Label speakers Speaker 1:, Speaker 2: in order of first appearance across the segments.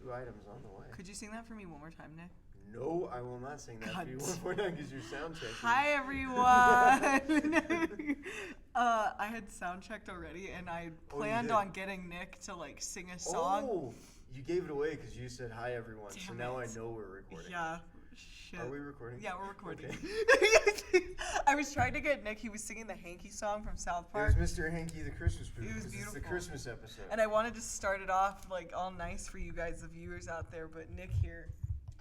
Speaker 1: 2 items on the way.
Speaker 2: Could you sing that for me one more time, Nick?
Speaker 1: No, I will not sing that for you one more time because you're sound checking.
Speaker 2: Hi, everyone. I had sound checked already, and I planned on getting Nick to like sing a song.
Speaker 1: Oh, you gave it away because you said hi, everyone.
Speaker 2: Damn
Speaker 1: so now
Speaker 2: it.
Speaker 1: I know we're recording.
Speaker 2: Yeah. Shit.
Speaker 1: Are we recording?
Speaker 2: Yeah, we're recording.
Speaker 1: Okay.
Speaker 2: I was trying to get Nick. He was singing the Hanky song from South Park.
Speaker 1: It was Mr. Hanky the Christmas Pooh.
Speaker 2: It was
Speaker 1: It's
Speaker 2: beautiful.
Speaker 1: the Christmas episode.
Speaker 2: And I wanted to start it off like all nice for you guys, the viewers out there, but Nick here.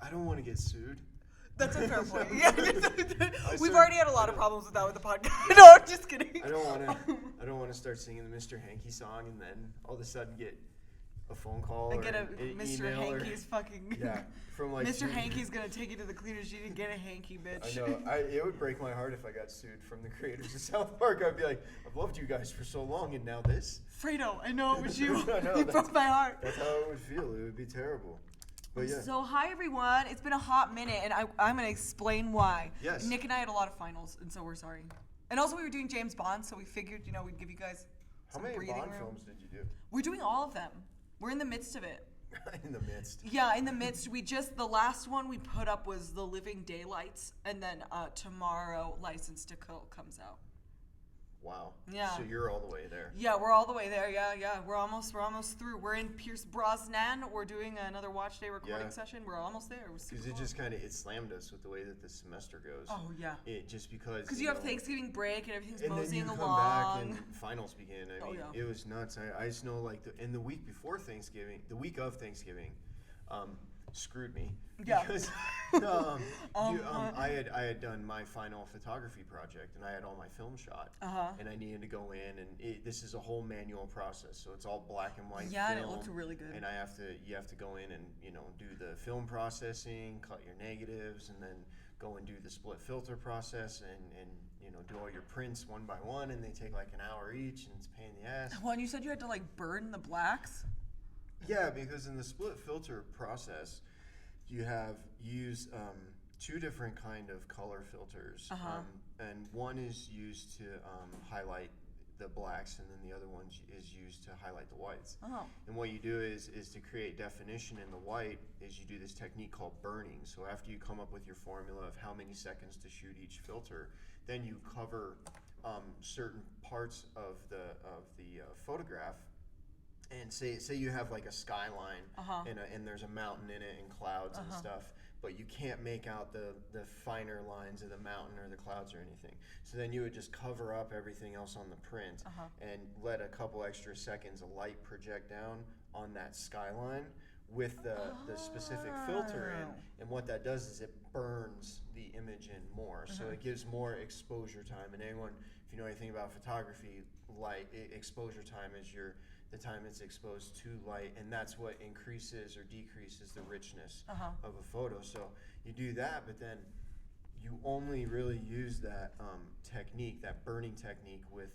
Speaker 1: I don't want to get sued.
Speaker 2: That's a fair point. Yeah. We've already had a lot of problems with that with the podcast. No, I'm just kidding.
Speaker 1: I don't want to start singing the Mr. Hanky song and then all of a sudden get a phone call
Speaker 2: And
Speaker 1: or
Speaker 2: get a
Speaker 1: an
Speaker 2: Mr.
Speaker 1: email
Speaker 2: Hanky's fucking.
Speaker 1: Yeah, from like
Speaker 2: Mr. Hanky's gonna take you to the cleaners. You didn't get a hanky, bitch.
Speaker 1: I know. It would break my heart if I got sued from the creators of South Park. I'd be like, I've loved you guys for so long, and now this.
Speaker 2: Fredo, I know it was you.
Speaker 1: I know,
Speaker 2: You broke my heart.
Speaker 1: That's how it would feel. It would be terrible. But yeah.
Speaker 2: So hi everyone. It's been a hot minute, and I'm gonna explain why.
Speaker 1: Yes.
Speaker 2: Nick and I had a lot of finals, and so we're sorry. And also we were doing James Bond, so we figured we'd give you guys
Speaker 1: How
Speaker 2: some
Speaker 1: many
Speaker 2: breathing
Speaker 1: Bond
Speaker 2: room.
Speaker 1: films did you do?
Speaker 2: We're doing all of them. We're in the midst of it.
Speaker 1: In the midst.
Speaker 2: Yeah, in the midst. The last one we put up was The Living Daylights, and then tomorrow License to Kill comes out.
Speaker 1: Wow.
Speaker 2: Yeah.
Speaker 1: So you're all the way there.
Speaker 2: Yeah, we're all the way there. Yeah. We're almost through. We're in Pierce Brosnan. We're doing another watch day recording session. We're almost there.
Speaker 1: Because it just kind of slammed us with the way that the semester goes.
Speaker 2: Oh yeah.
Speaker 1: It just because.
Speaker 2: Because you have Thanksgiving break and everything's
Speaker 1: and
Speaker 2: moseying
Speaker 1: then you come
Speaker 2: along.
Speaker 1: back and finals begin. I mean,
Speaker 2: yeah.
Speaker 1: it was nuts. I just know like the week before Thanksgiving, the week of Thanksgiving, screwed me.
Speaker 2: Yeah.
Speaker 1: Because I had done my final photography project and I had all my film shot. And I needed to go in and this is a whole manual process, so it's all black and white.
Speaker 2: Yeah,
Speaker 1: film,
Speaker 2: and it looked really good.
Speaker 1: And you have to go in and do the film processing, cut your negatives, and then go and do the split filter process and do all your prints one by one, and they take like an hour each, and it's a pain in the ass.
Speaker 2: Well, and you said you had to like burn the blacks.
Speaker 1: Yeah, because in the split filter process, you use 2 different kind of color filters, and one is used to highlight the blacks, and then the other one is used to highlight the whites. And what you do is to create definition in the white is you do this technique called burning. So after you come up with your formula of how many seconds to shoot each filter, then you cover certain parts of the photograph. And say you have like a skyline and there's a mountain in it and clouds and stuff, but you can't make out the finer lines of the mountain or the clouds or anything. So then you would just cover up everything else on the print and let a couple extra seconds of light project down on that skyline with the specific filter in. And what that does is it burns the image in more. So it gives more exposure time. And anyone, if you know anything about photography, exposure time is the time it's exposed to light, and that's what increases or decreases the richness of a photo. So you do that, but then you only really use that technique, that burning technique, with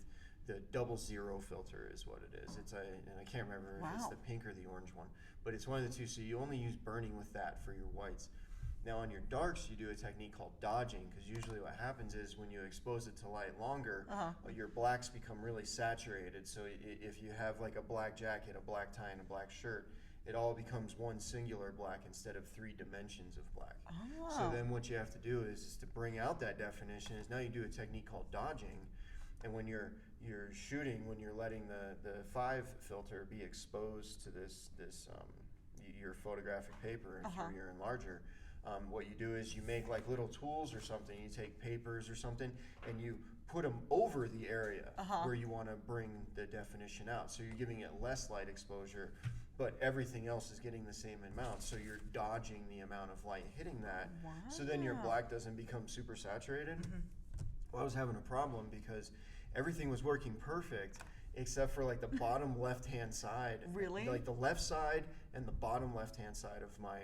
Speaker 1: the 00 filter is what it is. It's and I can't remember if it's the pink or the orange one, but it's one of the two. So you only use burning with that for your whites. Now on your darks, you do a technique called dodging, because usually what happens is when you expose it to light longer, your blacks become really saturated. So if you have like a black jacket, a black tie, and a black shirt, it all becomes one singular black instead of 3 dimensions of black. So then what you have to do is to bring out that definition is now you do a technique called dodging. And when you're shooting, when you're letting the 5 filter be exposed to this your photographic paper, if you're enlarger, what you do is you make like little tools or something. You take papers or something and you put them over the area where you want to bring the definition out. So you're giving it less light exposure, but everything else is getting the same amount. So you're dodging the amount of light hitting that. So then your black doesn't become super saturated. Well, I was having a problem because everything was working perfect except for like the bottom left-hand side.
Speaker 2: Really?
Speaker 1: Like the left side and the bottom left-hand side of my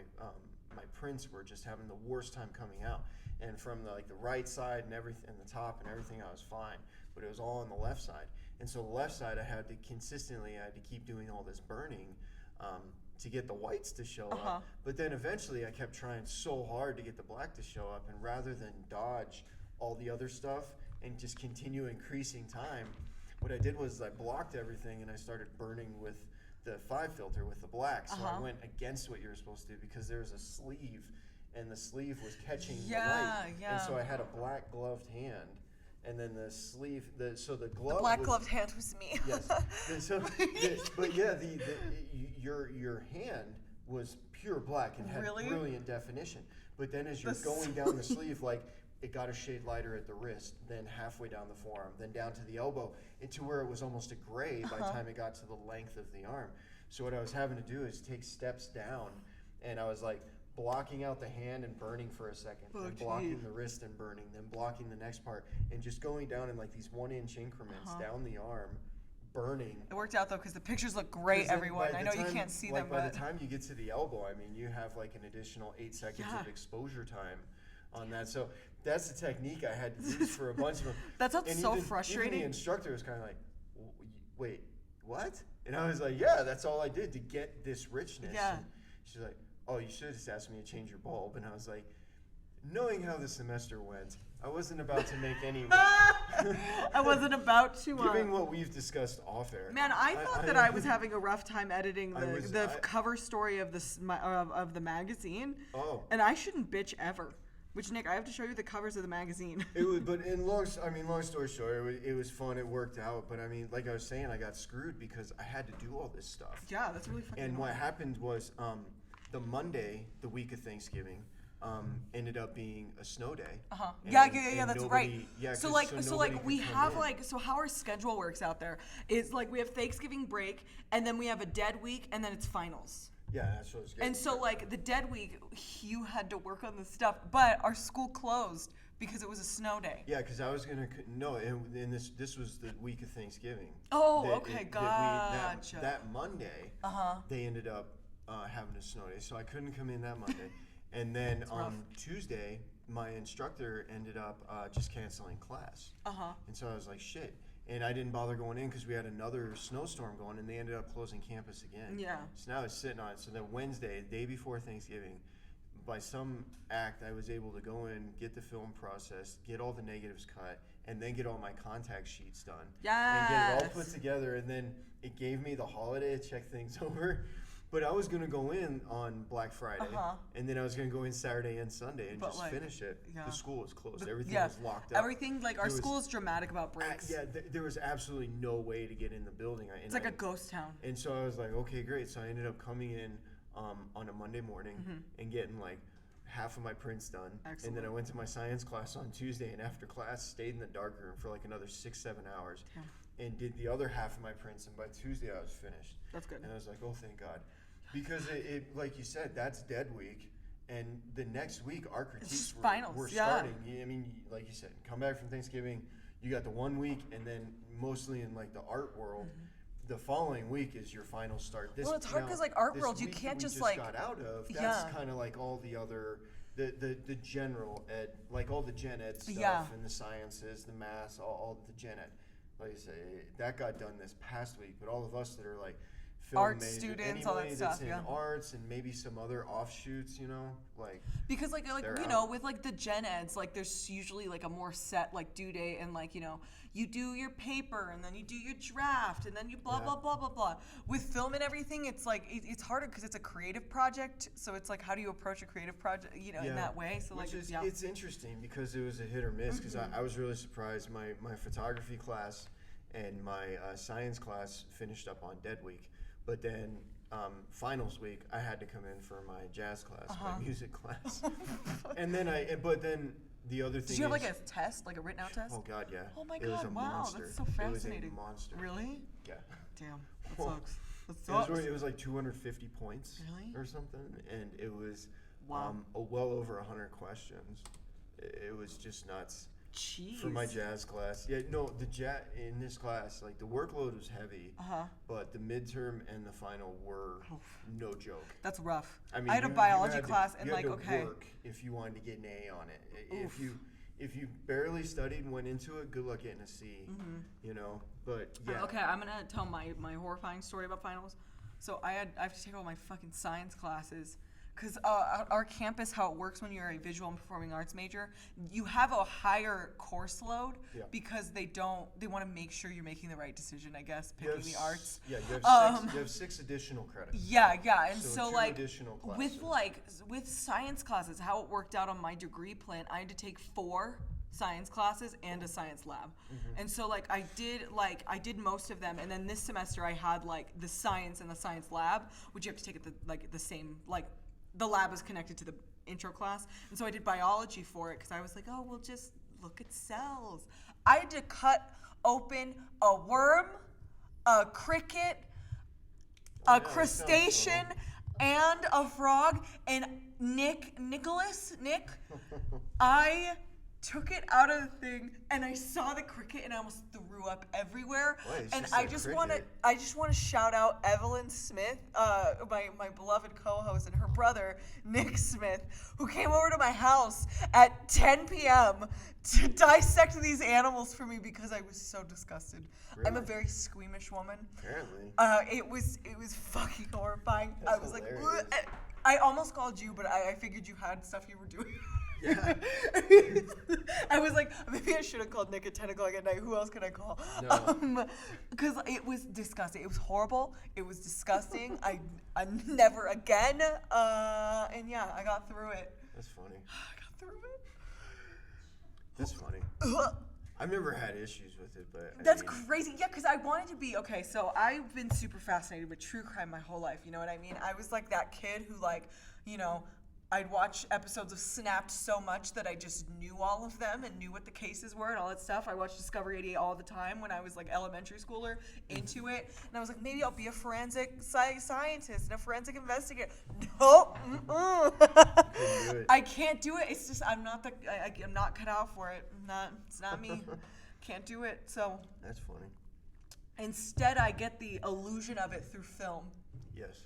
Speaker 1: my prints were just having the worst time coming out. And from the right side and everything, and the top and everything, I was fine. But it was all on the left side. And so the left side, I had to keep doing all this burning to get the whites to show up. But then eventually I kept trying so hard to get the black to show up, and rather than dodge all the other stuff and just continue increasing time, what I did was I blocked everything and I started burning with the 5 filter with the black. So I
Speaker 2: Uh-huh.
Speaker 1: went against what you were supposed to do because there was a sleeve, and the sleeve was catching the
Speaker 2: Yeah,
Speaker 1: light.
Speaker 2: yeah.
Speaker 1: And so I had a black gloved hand, and then the sleeve, so the glove.
Speaker 2: The black
Speaker 1: was,
Speaker 2: gloved hand was me.
Speaker 1: Yes. But yeah, your hand was pure black and had
Speaker 2: Really?
Speaker 1: brilliant definition. But then as you're
Speaker 2: That's
Speaker 1: going
Speaker 2: so
Speaker 1: down the sleeve, like it got a shade lighter at the wrist, then halfway down the forearm, then down to the elbow, into where it was almost a gray by the time it got to the length of the arm. So what I was having to do is take steps down, and I was like blocking out the hand and burning for a second, then blocking the wrist and burning, then blocking the next part, and just going down in like these 1-inch increments down the arm, burning.
Speaker 2: It worked out though because the pictures look great, everyone. I know you can't see them,
Speaker 1: by
Speaker 2: but
Speaker 1: the time you get to the elbow, I mean, you have like an additional 8 seconds of exposure time on that. So that's the technique I had to use for a bunch of them.
Speaker 2: That sounds
Speaker 1: And
Speaker 2: so
Speaker 1: even
Speaker 2: frustrating.
Speaker 1: the instructor was kind of like, wait, what? And I was like, yeah, that's all I did to get this richness.
Speaker 2: Yeah.
Speaker 1: And she's like, oh, you should have just asked me to change your bulb. And I was like, knowing how the semester went, I wasn't about to make any.
Speaker 2: I wasn't about to.
Speaker 1: Given what we've discussed off air.
Speaker 2: Man, I thought that I was having a rough time editing the
Speaker 1: I-
Speaker 2: cover story of of the magazine.
Speaker 1: Oh.
Speaker 2: And I shouldn't bitch ever. Which, Nick, I have to show you the covers of the magazine.
Speaker 1: It was, but long story short, it was fun. It worked out. But I mean, like I was saying, I got screwed because I had to do all this stuff.
Speaker 2: Yeah, that's really fucking
Speaker 1: And what
Speaker 2: annoying.
Speaker 1: happened was, the Monday, the week of Thanksgiving, ended up being a snow day.
Speaker 2: Uh-huh.
Speaker 1: And-
Speaker 2: Yeah,
Speaker 1: and
Speaker 2: that's
Speaker 1: nobody-
Speaker 2: right.
Speaker 1: Yeah,
Speaker 2: so
Speaker 1: 'cause-
Speaker 2: like,
Speaker 1: nobody could
Speaker 2: we
Speaker 1: come
Speaker 2: have
Speaker 1: in.
Speaker 2: so how our schedule works out there is like we have Thanksgiving break, and then we have a dead week, and then it's finals.
Speaker 1: Yeah, that's what I was getting.
Speaker 2: And so like the dead week, you had to work on this stuff, but our school closed because it was a snow day.
Speaker 1: Yeah, because I was gonna and this was the week of Thanksgiving.
Speaker 2: Oh,
Speaker 1: That
Speaker 2: okay,
Speaker 1: that
Speaker 2: gotcha.
Speaker 1: that Monday, they ended up having a snow day, so I couldn't come in that Monday. And then on Tuesday, my instructor ended up just canceling class. And so I was like, shit. And I didn't bother going in because we had another snowstorm going, and they ended up closing campus again.
Speaker 2: Yeah.
Speaker 1: So now I was sitting on it. So then Wednesday, day before Thanksgiving, by some act, I was able to go in, get the film processed, get all the negatives cut, and then get all my contact sheets done. And get it all put together, and then it gave me the holiday to check things over. But I was going to go in on Black Friday, and then I was going to go in Saturday and Sunday and just finish it.
Speaker 2: yeah.
Speaker 1: The school was closed. Everything was locked up.
Speaker 2: Everything, like, our school is dramatic about breaks.
Speaker 1: There was absolutely no way to get in the building.
Speaker 2: It's like a ghost town.
Speaker 1: And so I was like, okay, great. So I ended up coming in on a Monday morning and getting like half of my prints done.
Speaker 2: Excellent.
Speaker 1: And then I went to my science class on Tuesday, and after class stayed in the dark room for like another 6-7 hours and did the other half of my prints. And by Tuesday I was finished.
Speaker 2: That's good.
Speaker 1: And I was like, oh, thank God. Because it like you said, that's dead week. And the next week, our critiques were starting. I mean, like you said, come back from Thanksgiving, you got the 1 week, and then mostly in like the art world, the following week is your final start.
Speaker 2: Well, it's hard 'cause, like, art world, you
Speaker 1: week
Speaker 2: can't
Speaker 1: we
Speaker 2: just, like-
Speaker 1: got out of. That's kind of like all the other, the general ed, like all the gen ed stuff and the sciences, the maths, all the gen ed. Like I say, that got done this past week, but all of us that are like film
Speaker 2: Art
Speaker 1: major,
Speaker 2: students, all that
Speaker 1: anybody
Speaker 2: stuff,
Speaker 1: that's in arts and maybe some other offshoots, like
Speaker 2: Because like
Speaker 1: they're
Speaker 2: you know,
Speaker 1: out.
Speaker 2: with like the gen eds, like there's usually like a more set like due date, and like, you know, you do your paper and then you do your draft and then you blah blah blah blah blah. With film and everything, it's like it's harder because it's a creative project. So it's like, how do you approach a creative project, you know, in that way? So
Speaker 1: Which
Speaker 2: like
Speaker 1: is, it's interesting because it was a hit or miss. Because I was really surprised. My photography class and my science class finished up on dead week, but then finals week I had to come in for my jazz class, my music class, and then but then the other thing.
Speaker 2: Did you have like a test, like a written out test?
Speaker 1: Oh God, yeah.
Speaker 2: Oh my
Speaker 1: It was
Speaker 2: God!
Speaker 1: a
Speaker 2: Wow,
Speaker 1: monster.
Speaker 2: that's so fascinating.
Speaker 1: It was a monster.
Speaker 2: Really?
Speaker 1: Yeah.
Speaker 2: Damn, that
Speaker 1: Well,
Speaker 2: sucks. That sucks.
Speaker 1: It was like 250 points
Speaker 2: Really?
Speaker 1: or something, and it was
Speaker 2: Wow.
Speaker 1: well over 100 questions. It was just nuts.
Speaker 2: Jeez.
Speaker 1: For my jazz class. Yeah, no, in this class, like the workload was heavy, but the midterm and the final were no joke.
Speaker 2: That's rough.
Speaker 1: I mean,
Speaker 2: I had a
Speaker 1: you
Speaker 2: biology
Speaker 1: had to-
Speaker 2: class and
Speaker 1: you had
Speaker 2: like,
Speaker 1: to
Speaker 2: okay.
Speaker 1: work if you wanted to get an A on it. If you barely studied and went into it, good luck getting a C. You know, but yeah.
Speaker 2: Okay, I'm gonna tell my horrifying story about finals. So I have to take all my fucking science classes because our campus, how it works when you're a visual and performing arts major, you have a higher course load because they want to make sure you're making the right decision, I guess, picking the arts.
Speaker 1: Yeah, you have 6 additional credits.
Speaker 2: Yeah, and
Speaker 1: so
Speaker 2: so
Speaker 1: 2
Speaker 2: like
Speaker 1: additional classes.
Speaker 2: with science classes, how it worked out on my degree plan, I had to take 4 science classes and a science lab. And so like I did most of them, and then this semester I had like the science and the science lab, which you have to take at the same, like the lab is connected to the intro class. And so I did biology for it because I was like, oh, we'll just look at cells. I had to cut open a worm, a cricket, a crustacean, and a frog. And Nick, I took it out of the thing, and I saw the cricket, and I almost threw up everywhere. And I just want to shout out Evelyn Smith, my beloved co-host, and her brother Nick Smith, who came over to my house at 10 p.m. to dissect these animals for me because I was so disgusted. Really? I'm a very squeamish woman.
Speaker 1: Apparently.
Speaker 2: It was fucking horrifying.
Speaker 1: That's
Speaker 2: I was
Speaker 1: hilarious.
Speaker 2: like, I almost called you, but I figured you had stuff you were doing.
Speaker 1: Yeah.
Speaker 2: I was like, maybe I should have called Nick at 10 o'clock at night. Who else can I call?
Speaker 1: No.
Speaker 2: Because it was disgusting. It was horrible. It was disgusting. I never again. And yeah, I got through it.
Speaker 1: That's funny.
Speaker 2: I got through it.
Speaker 1: That's funny. I've never had issues with it, but
Speaker 2: That's crazy. Yeah, because I wanted to be, okay, so I've been super fascinated with true crime my whole life, you know what I mean? I was like that kid who like, you know, I'd watch episodes of Snapped so much that I just knew all of them and knew what the cases were and all that stuff. I watched Discovery 88 all the time when I was like elementary schooler, into it. And I was like, maybe I'll be a forensic scientist and a forensic investigator. Nope. I can't do it. It's just, I'm not cut out for it. It's not me. Can't do it. So
Speaker 1: that's funny.
Speaker 2: Instead, I get the illusion of it through film.
Speaker 1: Yes,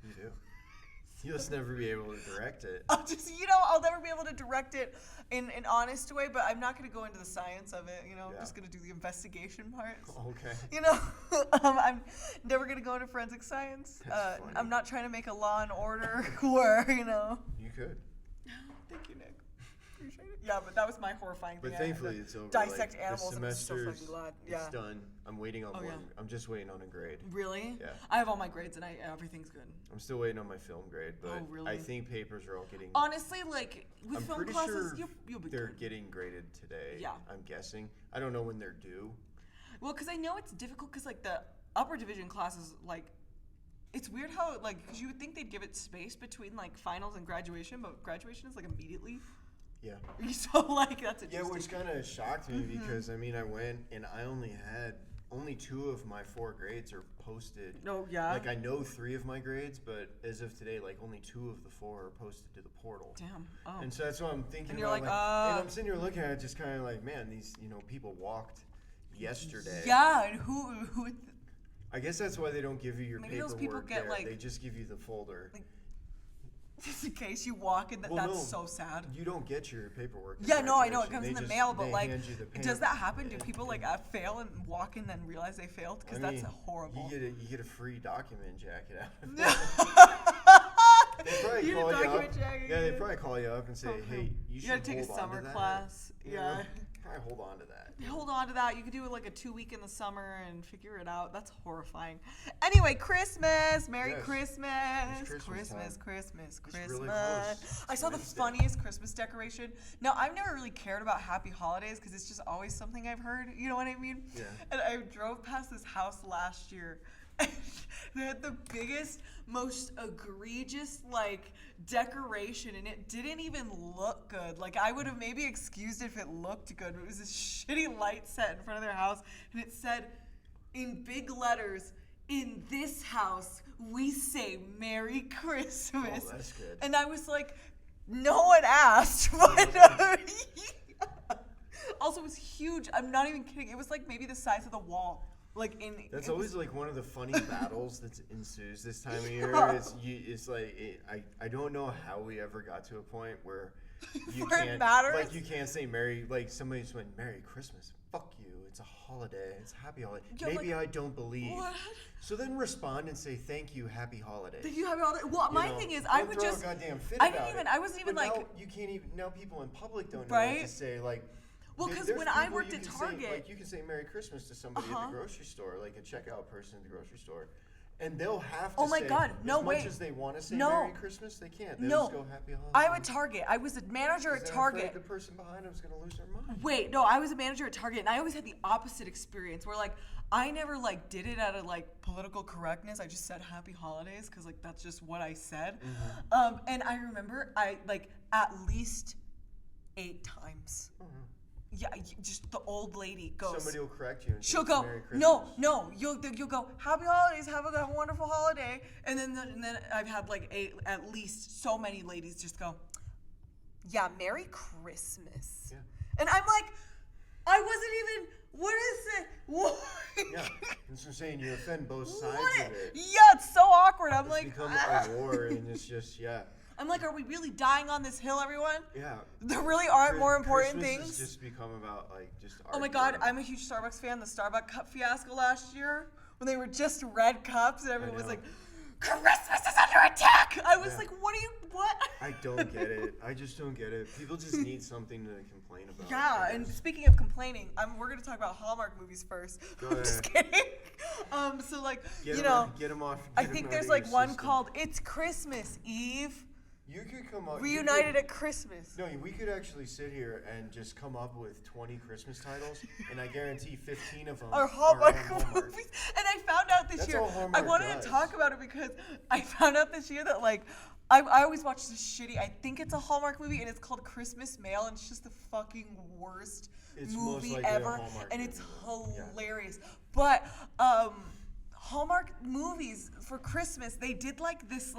Speaker 1: you do. You'll just never be able to direct it.
Speaker 2: I'll never be able to direct it in an honest way, but I'm not going to go into the science of it, I'm just going to do the investigation parts.
Speaker 1: Okay.
Speaker 2: I'm never going to go into forensic science. I'm not trying to make a Law and Order where,
Speaker 1: You could.
Speaker 2: Thank you, Nick. Appreciate it. Yeah, but that was my horrifying thing.
Speaker 1: But thankfully it's over.
Speaker 2: Dissect animals, and I'm so fucking glad.
Speaker 1: It's done. I'm waiting on one. I'm just waiting on a grade.
Speaker 2: Really?
Speaker 1: Yeah.
Speaker 2: I have all my grades, and everything's good.
Speaker 1: I'm still waiting on my film grade, but
Speaker 2: really?
Speaker 1: I think papers are all getting.
Speaker 2: Honestly, like with film
Speaker 1: pretty
Speaker 2: classes,
Speaker 1: sure
Speaker 2: you'll be
Speaker 1: they're
Speaker 2: good.
Speaker 1: getting graded today.
Speaker 2: Yeah.
Speaker 1: I'm guessing. I don't know when they're due.
Speaker 2: Well, because I know it's difficult because like the upper division classes, like it's weird how because you would think they'd give it space between like finals and graduation, but graduation is like immediately.
Speaker 1: Yeah.
Speaker 2: So like that's interesting.
Speaker 1: Yeah, which kind of shocked me because I went and I only 2 of my 4 grades are posted.
Speaker 2: Oh yeah.
Speaker 1: Like I know 3 of my grades, but as of today, like only 2 of the 4 are posted to the portal.
Speaker 2: Damn. Oh.
Speaker 1: And so that's what I'm thinking.
Speaker 2: And you're
Speaker 1: about,
Speaker 2: and
Speaker 1: I'm sitting here looking at it, just kind of like, man, these people walked yesterday.
Speaker 2: Yeah, and who?
Speaker 1: I guess that's why they don't give you your
Speaker 2: Maybe
Speaker 1: paperwork
Speaker 2: those people get,
Speaker 1: there. They just give you the folder.
Speaker 2: Just in case you walk in, that's so sad.
Speaker 1: You don't get your paperwork.
Speaker 2: Yeah, no, I know it comes in the mail, but
Speaker 1: hand you the
Speaker 2: does that happen? Do people fail and walk and then realize they failed? Because that's horrible.
Speaker 1: You get a free document jacket out of it. They probably call you up and say, "Hey, you should
Speaker 2: take a summer class." Yeah.
Speaker 1: Probably hold on to that.
Speaker 2: Hold on to that. You could do like a 2-week in the summer and figure it out. That's horrifying. Anyway, Christmas. Merry Christmas. Christmas.
Speaker 1: Really close.
Speaker 2: I saw the funniest Christmas decoration. Now, I've never really cared about happy holidays because it's just always something I've heard. You know what I mean?
Speaker 1: Yeah.
Speaker 2: And I drove past this house last year. They had the biggest, most egregious decoration, and it didn't even look good. Like I would have maybe excused it if it looked good, but it was this shitty light set in front of their house, and it said in big letters, "In this house we say Merry Christmas."
Speaker 1: Oh, that's good.
Speaker 2: And I was like, no one asked, but also it was huge. I'm not even kidding. It was like maybe the size of the wall. That's
Speaker 1: always one of the funny battles that ensues this time of year. I don't know how we ever got to a point where You
Speaker 2: Where it
Speaker 1: can't,
Speaker 2: matters.
Speaker 1: like, you can't say Merry, like, somebody just went, Merry Christmas. Fuck you. It's a holiday. It's a happy holiday.
Speaker 2: Yeah,
Speaker 1: Maybe
Speaker 2: like,
Speaker 1: I don't believe.
Speaker 2: what?
Speaker 1: So then respond and say, thank you, happy holidays.
Speaker 2: Thank you, happy holiday. Well, my thing is, I
Speaker 1: Don't
Speaker 2: would
Speaker 1: throw
Speaker 2: just.
Speaker 1: a goddamn fit
Speaker 2: I
Speaker 1: about
Speaker 2: didn't even.
Speaker 1: it.
Speaker 2: I wasn't even
Speaker 1: But
Speaker 2: like.
Speaker 1: now you can't even. Now people in public don't know
Speaker 2: Right?
Speaker 1: what to say. Like,
Speaker 2: Well, because
Speaker 1: there's
Speaker 2: when I
Speaker 1: people
Speaker 2: worked
Speaker 1: you
Speaker 2: at
Speaker 1: can say,
Speaker 2: Target,
Speaker 1: like you can say Merry Christmas to somebody at the grocery store, like a checkout person at the grocery store, and they'll have to.
Speaker 2: Oh my
Speaker 1: say,
Speaker 2: God, no,
Speaker 1: as
Speaker 2: wait.
Speaker 1: much as they want to say
Speaker 2: No.
Speaker 1: Merry Christmas, they can't. They'll
Speaker 2: No.
Speaker 1: just go Happy Holidays.
Speaker 2: I'm at Target. I was a manager at
Speaker 1: 'Cause they're
Speaker 2: Target.
Speaker 1: afraid the person behind them is gonna lose their mind.
Speaker 2: Wait, no, I was a manager at Target, and I always had the opposite experience where, like, I never, like, did it out of, like, political correctness. I just said Happy Holidays because, like, that's just what I said. And I remember like, at least 8 times. Yeah, just the old lady goes.
Speaker 1: Somebody will correct you. And
Speaker 2: She'll
Speaker 1: say,
Speaker 2: go,
Speaker 1: Merry Christmas.
Speaker 2: no, you'll go, Happy Holidays, have a wonderful holiday. And then I've had, like, at least so many ladies just go, yeah, Merry Christmas.
Speaker 1: Yeah.
Speaker 2: And I'm like, I wasn't even, what is it? What?
Speaker 1: Yeah, that's what I'm saying. You offend both sides
Speaker 2: What?
Speaker 1: of it.
Speaker 2: Yeah, it's so awkward. I'm
Speaker 1: It's
Speaker 2: like,
Speaker 1: become a war, and it's just
Speaker 2: I'm like, are we really dying on this hill, everyone?
Speaker 1: yeah.
Speaker 2: There really aren't more important
Speaker 1: Christmas
Speaker 2: things.
Speaker 1: has just become about like just.
Speaker 2: Oh my God,
Speaker 1: arguing.
Speaker 2: I'm a huge Starbucks fan. The Starbucks cup fiasco last year, when they were just red cups, and everyone was
Speaker 1: know.
Speaker 2: like, Christmas is under attack. I was
Speaker 1: Yeah.
Speaker 2: like, what?
Speaker 1: I don't get it. I just don't get it. People just need something to complain about.
Speaker 2: Yeah,
Speaker 1: I
Speaker 2: and
Speaker 1: guess.
Speaker 2: speaking of complaining, we're gonna talk about Hallmark movies first.
Speaker 1: Go
Speaker 2: I'm just
Speaker 1: ahead.
Speaker 2: kidding. So like,
Speaker 1: Get
Speaker 2: you
Speaker 1: 'em
Speaker 2: know,
Speaker 1: out- get 'em off.
Speaker 2: I
Speaker 1: get 'em
Speaker 2: think
Speaker 1: out
Speaker 2: there's
Speaker 1: of
Speaker 2: like
Speaker 1: your
Speaker 2: one
Speaker 1: system.
Speaker 2: called "It's Christmas Eve,"
Speaker 1: You could come up.
Speaker 2: reunited at Christmas.
Speaker 1: No, we could actually sit here and just come up with 20 Christmas titles, and I guarantee 15 of them
Speaker 2: Our
Speaker 1: are
Speaker 2: Hallmark
Speaker 1: on Hallmark.
Speaker 2: movies. And I found out this
Speaker 1: That's
Speaker 2: year,
Speaker 1: all
Speaker 2: I
Speaker 1: Hallmark
Speaker 2: wanted
Speaker 1: does.
Speaker 2: to talk about it because I found out this year that like, I always watch this shitty, I think it's a Hallmark movie and it's called Christmas Mail and it's just the fucking worst
Speaker 1: It's most
Speaker 2: movie
Speaker 1: likely a
Speaker 2: ever.
Speaker 1: Hallmark
Speaker 2: And it's
Speaker 1: movie, yeah.
Speaker 2: hilarious. But, Hallmark movies for Christmas, they did like this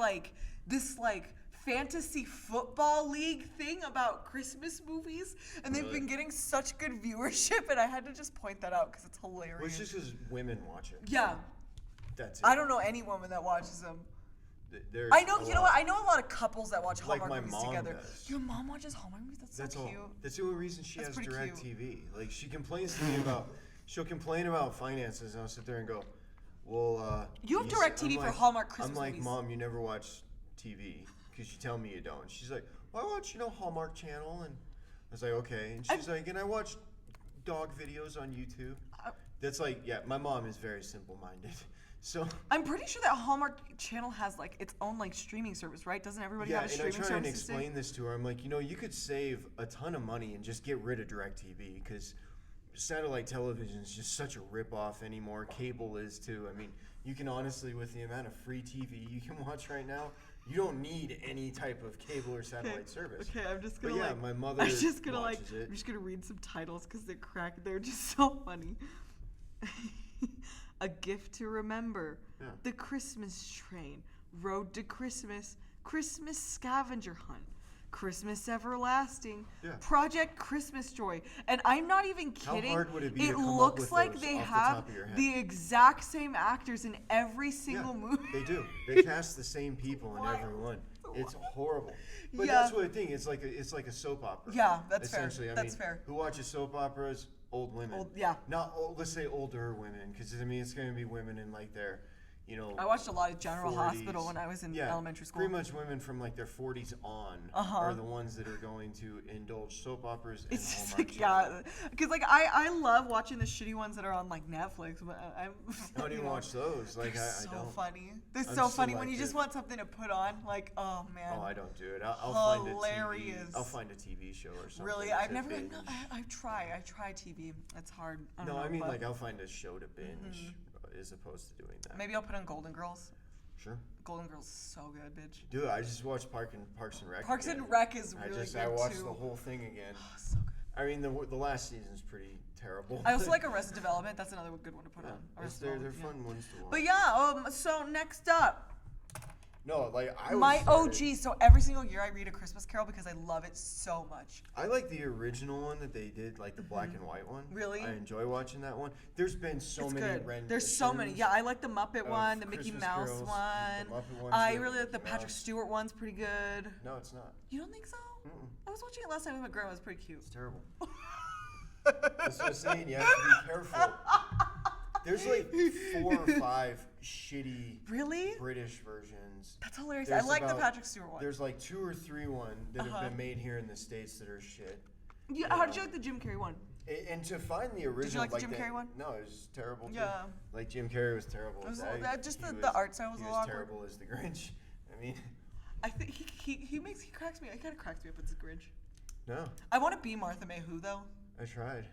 Speaker 2: fantasy football league thing about Christmas movies, and they've
Speaker 1: Really?
Speaker 2: been getting such good viewership, and I had to just point that out because it's hilarious.
Speaker 1: Well, it's just because women watch it.
Speaker 2: Yeah,
Speaker 1: That's it.
Speaker 2: I don't know any woman that watches them.
Speaker 1: There's
Speaker 2: I know,
Speaker 1: a
Speaker 2: you know
Speaker 1: lot.
Speaker 2: what? I know a lot of couples that watch
Speaker 1: Like
Speaker 2: Hallmark
Speaker 1: my
Speaker 2: movies
Speaker 1: mom
Speaker 2: together.
Speaker 1: does.
Speaker 2: Your mom watches Hallmark movies? That's
Speaker 1: That's
Speaker 2: so
Speaker 1: all.
Speaker 2: cute.
Speaker 1: That's the only reason she
Speaker 2: That's
Speaker 1: has
Speaker 2: pretty
Speaker 1: direct
Speaker 2: cute.
Speaker 1: TV. Like she complains to me about. She'll complain about finances, and I'll sit there and go, "Well,
Speaker 2: You have
Speaker 1: s-
Speaker 2: DirecTV
Speaker 1: I'm
Speaker 2: for
Speaker 1: like-
Speaker 2: Hallmark Christmas
Speaker 1: I'm like,
Speaker 2: movies.
Speaker 1: Mom, you never watch TV because you tell me you don't. She's like, well, I watch Hallmark Channel, and I was like, okay. And she's like, and I watch dog videos on YouTube. That's like, yeah, my mom is very simple-minded. So
Speaker 2: I'm pretty sure that Hallmark Channel has like its own like streaming service, right? Doesn't everybody
Speaker 1: yeah,
Speaker 2: have a
Speaker 1: and I
Speaker 2: streaming
Speaker 1: try and
Speaker 2: service?
Speaker 1: explain this to her. I'm like, you could save a ton of money and just get rid of DirecTV because satellite television is just such a rip-off anymore. Cable is too. I mean, you can honestly, with the amount of free TV you can watch right now, you don't need any type of cable or satellite service.
Speaker 2: Okay, I'm just
Speaker 1: But
Speaker 2: gonna
Speaker 1: yeah,
Speaker 2: like.
Speaker 1: my mother
Speaker 2: I'm just gonna like.
Speaker 1: watches it.
Speaker 2: I'm just gonna read some titles because they're just so funny. A Gift to Remember,
Speaker 1: Yeah.
Speaker 2: The Christmas Train, Road to Christmas, Christmas Scavenger Hunt, Christmas Everlasting,
Speaker 1: Yeah.
Speaker 2: Project Christmas Joy, and I'm not even
Speaker 1: How
Speaker 2: kidding.
Speaker 1: hard would it be to come up
Speaker 2: looks
Speaker 1: with
Speaker 2: like
Speaker 1: those
Speaker 2: they
Speaker 1: off the
Speaker 2: have
Speaker 1: top of your head?
Speaker 2: the exact same actors in every
Speaker 1: Yeah,
Speaker 2: single movie.
Speaker 1: they do. They cast the same people in every one. It's horrible. But
Speaker 2: Yeah.
Speaker 1: that's what I think. It's like a soap opera.
Speaker 2: Yeah, that's fair.
Speaker 1: essentially. I
Speaker 2: That's
Speaker 1: mean,
Speaker 2: fair.
Speaker 1: Who watches soap operas? Old women.
Speaker 2: Yeah.
Speaker 1: Not old, let's say older women, because I mean it's going to be women in like their,
Speaker 2: I watched a lot of General
Speaker 1: 40s.
Speaker 2: Hospital when I was in
Speaker 1: Yeah,
Speaker 2: elementary school.
Speaker 1: Pretty much women from like their 40s on are the ones that are going to indulge soap operas and
Speaker 2: It's just
Speaker 1: Hallmark
Speaker 2: like,
Speaker 1: Channel.
Speaker 2: yeah, because like I love watching the shitty ones that are on like Netflix, but
Speaker 1: I don't even watch those. Like
Speaker 2: They're
Speaker 1: I
Speaker 2: so
Speaker 1: don't.
Speaker 2: funny. They're
Speaker 1: I'm
Speaker 2: so
Speaker 1: so
Speaker 2: funny when you just
Speaker 1: selective.
Speaker 2: want something to put on. Like, oh man.
Speaker 1: Oh, I don't do it. I'll find a TV.
Speaker 2: Hilarious.
Speaker 1: I'll find a TV show or something.
Speaker 2: Really,
Speaker 1: to
Speaker 2: I've never.
Speaker 1: binge.
Speaker 2: No, I try TV. It's hard. I don't
Speaker 1: No,
Speaker 2: know,
Speaker 1: I mean
Speaker 2: but
Speaker 1: like I'll find a show to binge as opposed to doing that.
Speaker 2: maybe I'll put on Golden Girls.
Speaker 1: Sure.
Speaker 2: Golden Girls is so good, bitch.
Speaker 1: Dude, I just watched Parks and Rec.
Speaker 2: Parks
Speaker 1: again.
Speaker 2: and Rec is really good
Speaker 1: I watched
Speaker 2: too.
Speaker 1: the whole thing again.
Speaker 2: Oh, so good.
Speaker 1: I mean, the last season's pretty terrible.
Speaker 2: I also like Arrested Development. That's another good one to put on.
Speaker 1: Yeah,
Speaker 2: Arrested
Speaker 1: they're
Speaker 2: Development, yeah.
Speaker 1: fun ones to watch.
Speaker 2: But yeah, so next up,
Speaker 1: No, like I
Speaker 2: My
Speaker 1: was
Speaker 2: OG. So every single year I read A Christmas Carol because I love it so much.
Speaker 1: I like the original one that they did, like the black and white one.
Speaker 2: Really?
Speaker 1: I enjoy watching that one. There's been so
Speaker 2: It's
Speaker 1: many
Speaker 2: good.
Speaker 1: renditions.
Speaker 2: There's so many. Yeah, I like the Muppet
Speaker 1: of
Speaker 2: one, the Mickey
Speaker 1: Christmas
Speaker 2: Mouse
Speaker 1: carols,
Speaker 2: one.
Speaker 1: the Muppet one
Speaker 2: I
Speaker 1: too,
Speaker 2: really like the
Speaker 1: Mickey
Speaker 2: Patrick
Speaker 1: Mouse.
Speaker 2: Stewart one's pretty good.
Speaker 1: No, it's not.
Speaker 2: You don't think so?
Speaker 1: Mm-mm.
Speaker 2: I was watching it last time with my grandma. It was pretty cute.
Speaker 1: It's terrible. That's what I'm saying. You have to be careful. There's like 4 or 5 shitty
Speaker 2: Really?
Speaker 1: British versions.
Speaker 2: That's hilarious.
Speaker 1: There's
Speaker 2: I like the
Speaker 1: about-
Speaker 2: Patrick Stewart one.
Speaker 1: There's like 2 or 3 that have been made here in the States that are shit.
Speaker 2: Yeah, how did you like the Jim Carrey one?
Speaker 1: And to find the original,
Speaker 2: like the Jim Carrey one?
Speaker 1: No, it was terrible. Too.
Speaker 2: Yeah.
Speaker 1: Like Jim Carrey was terrible.
Speaker 2: It was
Speaker 1: as
Speaker 2: that- just the art style was a
Speaker 1: he
Speaker 2: little
Speaker 1: was
Speaker 2: awkward.
Speaker 1: terrible as the Grinch. I mean,
Speaker 2: I think he cracks me. He kind of cracks me up as a Grinch.
Speaker 1: no,
Speaker 2: I want to be Martha May Who though.
Speaker 1: I tried.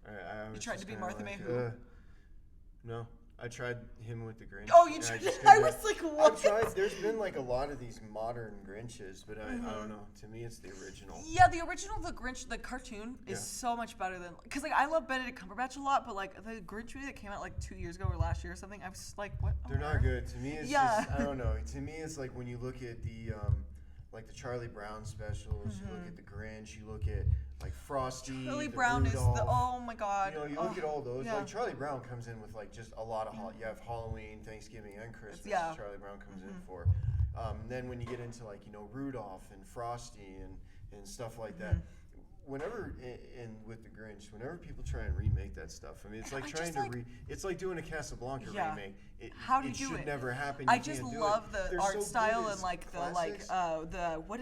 Speaker 1: I was
Speaker 2: You tried
Speaker 1: just
Speaker 2: to be
Speaker 1: kinda
Speaker 2: Martha May
Speaker 1: like,
Speaker 2: Who?
Speaker 1: No, I tried him with the Grinch.
Speaker 2: Oh, you
Speaker 1: and
Speaker 2: tried?
Speaker 1: just
Speaker 2: I
Speaker 1: couldn't
Speaker 2: was
Speaker 1: do it.
Speaker 2: like, what?
Speaker 1: I've tried. There's been like a lot of these modern Grinches, but I don't know. To me, it's the original.
Speaker 2: Yeah, the original The Grinch, the cartoon, is
Speaker 1: Yeah.
Speaker 2: so much better than because like I love Benedict Cumberbatch a lot, but like the Grinch movie that came out like 2 years ago or last year or something, I was like, what? on
Speaker 1: They're not
Speaker 2: earth?
Speaker 1: good. To me, it's
Speaker 2: Yeah.
Speaker 1: just I don't know. To me, it's like when you look at the like the Charlie Brown specials, you look at the Grinch, you look at like Frosty.
Speaker 2: Charlie
Speaker 1: the
Speaker 2: Brown
Speaker 1: Rudolph.
Speaker 2: is the oh my god.
Speaker 1: You know, you look at all those.
Speaker 2: yeah.
Speaker 1: Like Charlie Brown comes in with like just a lot of you have Halloween, Thanksgiving, and Christmas.
Speaker 2: Yeah.
Speaker 1: Charlie Brown comes in for. Then when you get into like Rudolph and Frosty and stuff like that. Whenever with the Grinch, whenever people try and remake that stuff, I mean, it's like
Speaker 2: I
Speaker 1: trying
Speaker 2: just,
Speaker 1: to it's like doing a Casablanca
Speaker 2: Yeah.
Speaker 1: remake.
Speaker 2: How do you
Speaker 1: it
Speaker 2: do
Speaker 1: should
Speaker 2: it?
Speaker 1: never happen.
Speaker 2: I
Speaker 1: You
Speaker 2: just
Speaker 1: can't do
Speaker 2: love
Speaker 1: it.
Speaker 2: the
Speaker 1: They're
Speaker 2: art
Speaker 1: so
Speaker 2: style
Speaker 1: good
Speaker 2: and
Speaker 1: as
Speaker 2: like
Speaker 1: classics.
Speaker 2: what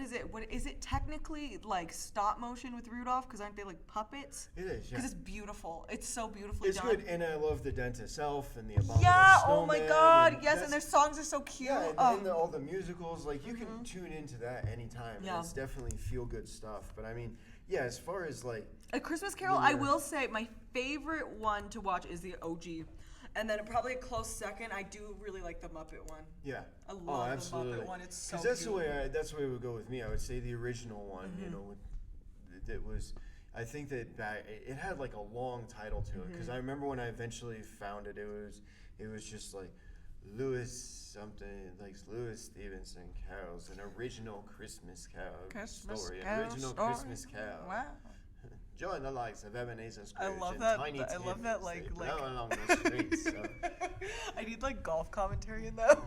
Speaker 2: is it technically like stop motion with Rudolph because aren't they like puppets?
Speaker 1: It is, yeah.
Speaker 2: Because it's beautiful. It's so beautifully
Speaker 1: It's
Speaker 2: done.
Speaker 1: good, and I love the Dentist Elf and the Abominable
Speaker 2: Yeah.
Speaker 1: Snowman.
Speaker 2: Oh my God. Yes,
Speaker 1: that's-
Speaker 2: and their songs are so cute.
Speaker 1: Yeah, and,
Speaker 2: Oh.
Speaker 1: and all the musicals, like you can tune into that anytime. and
Speaker 2: Yeah.
Speaker 1: It's definitely feel good stuff. But I mean, yeah, as far as like
Speaker 2: A Christmas Carol, I will say my favorite one to watch is the OG. And then probably a close second, I do really like the Muppet one.
Speaker 1: yeah,
Speaker 2: I love the Muppet one. It's so
Speaker 1: that's
Speaker 2: cute.
Speaker 1: that's the way it would go with me. I would say the original one, you know, that was. I think that it had like a long title to it because I remember when I eventually found it, it was just like Louis something like Louis Stevenson Carol's an original Christmas Carol story,
Speaker 2: Carol
Speaker 1: original
Speaker 2: story.
Speaker 1: Christmas Carol.
Speaker 2: Wow.
Speaker 1: Join the likes of Ebenezer Scrooge
Speaker 2: I love
Speaker 1: and
Speaker 2: that.
Speaker 1: Tiny
Speaker 2: I love
Speaker 1: Tim
Speaker 2: that.
Speaker 1: as
Speaker 2: Like,
Speaker 1: they blow along the streets. So.
Speaker 2: I need like golf commentary in that.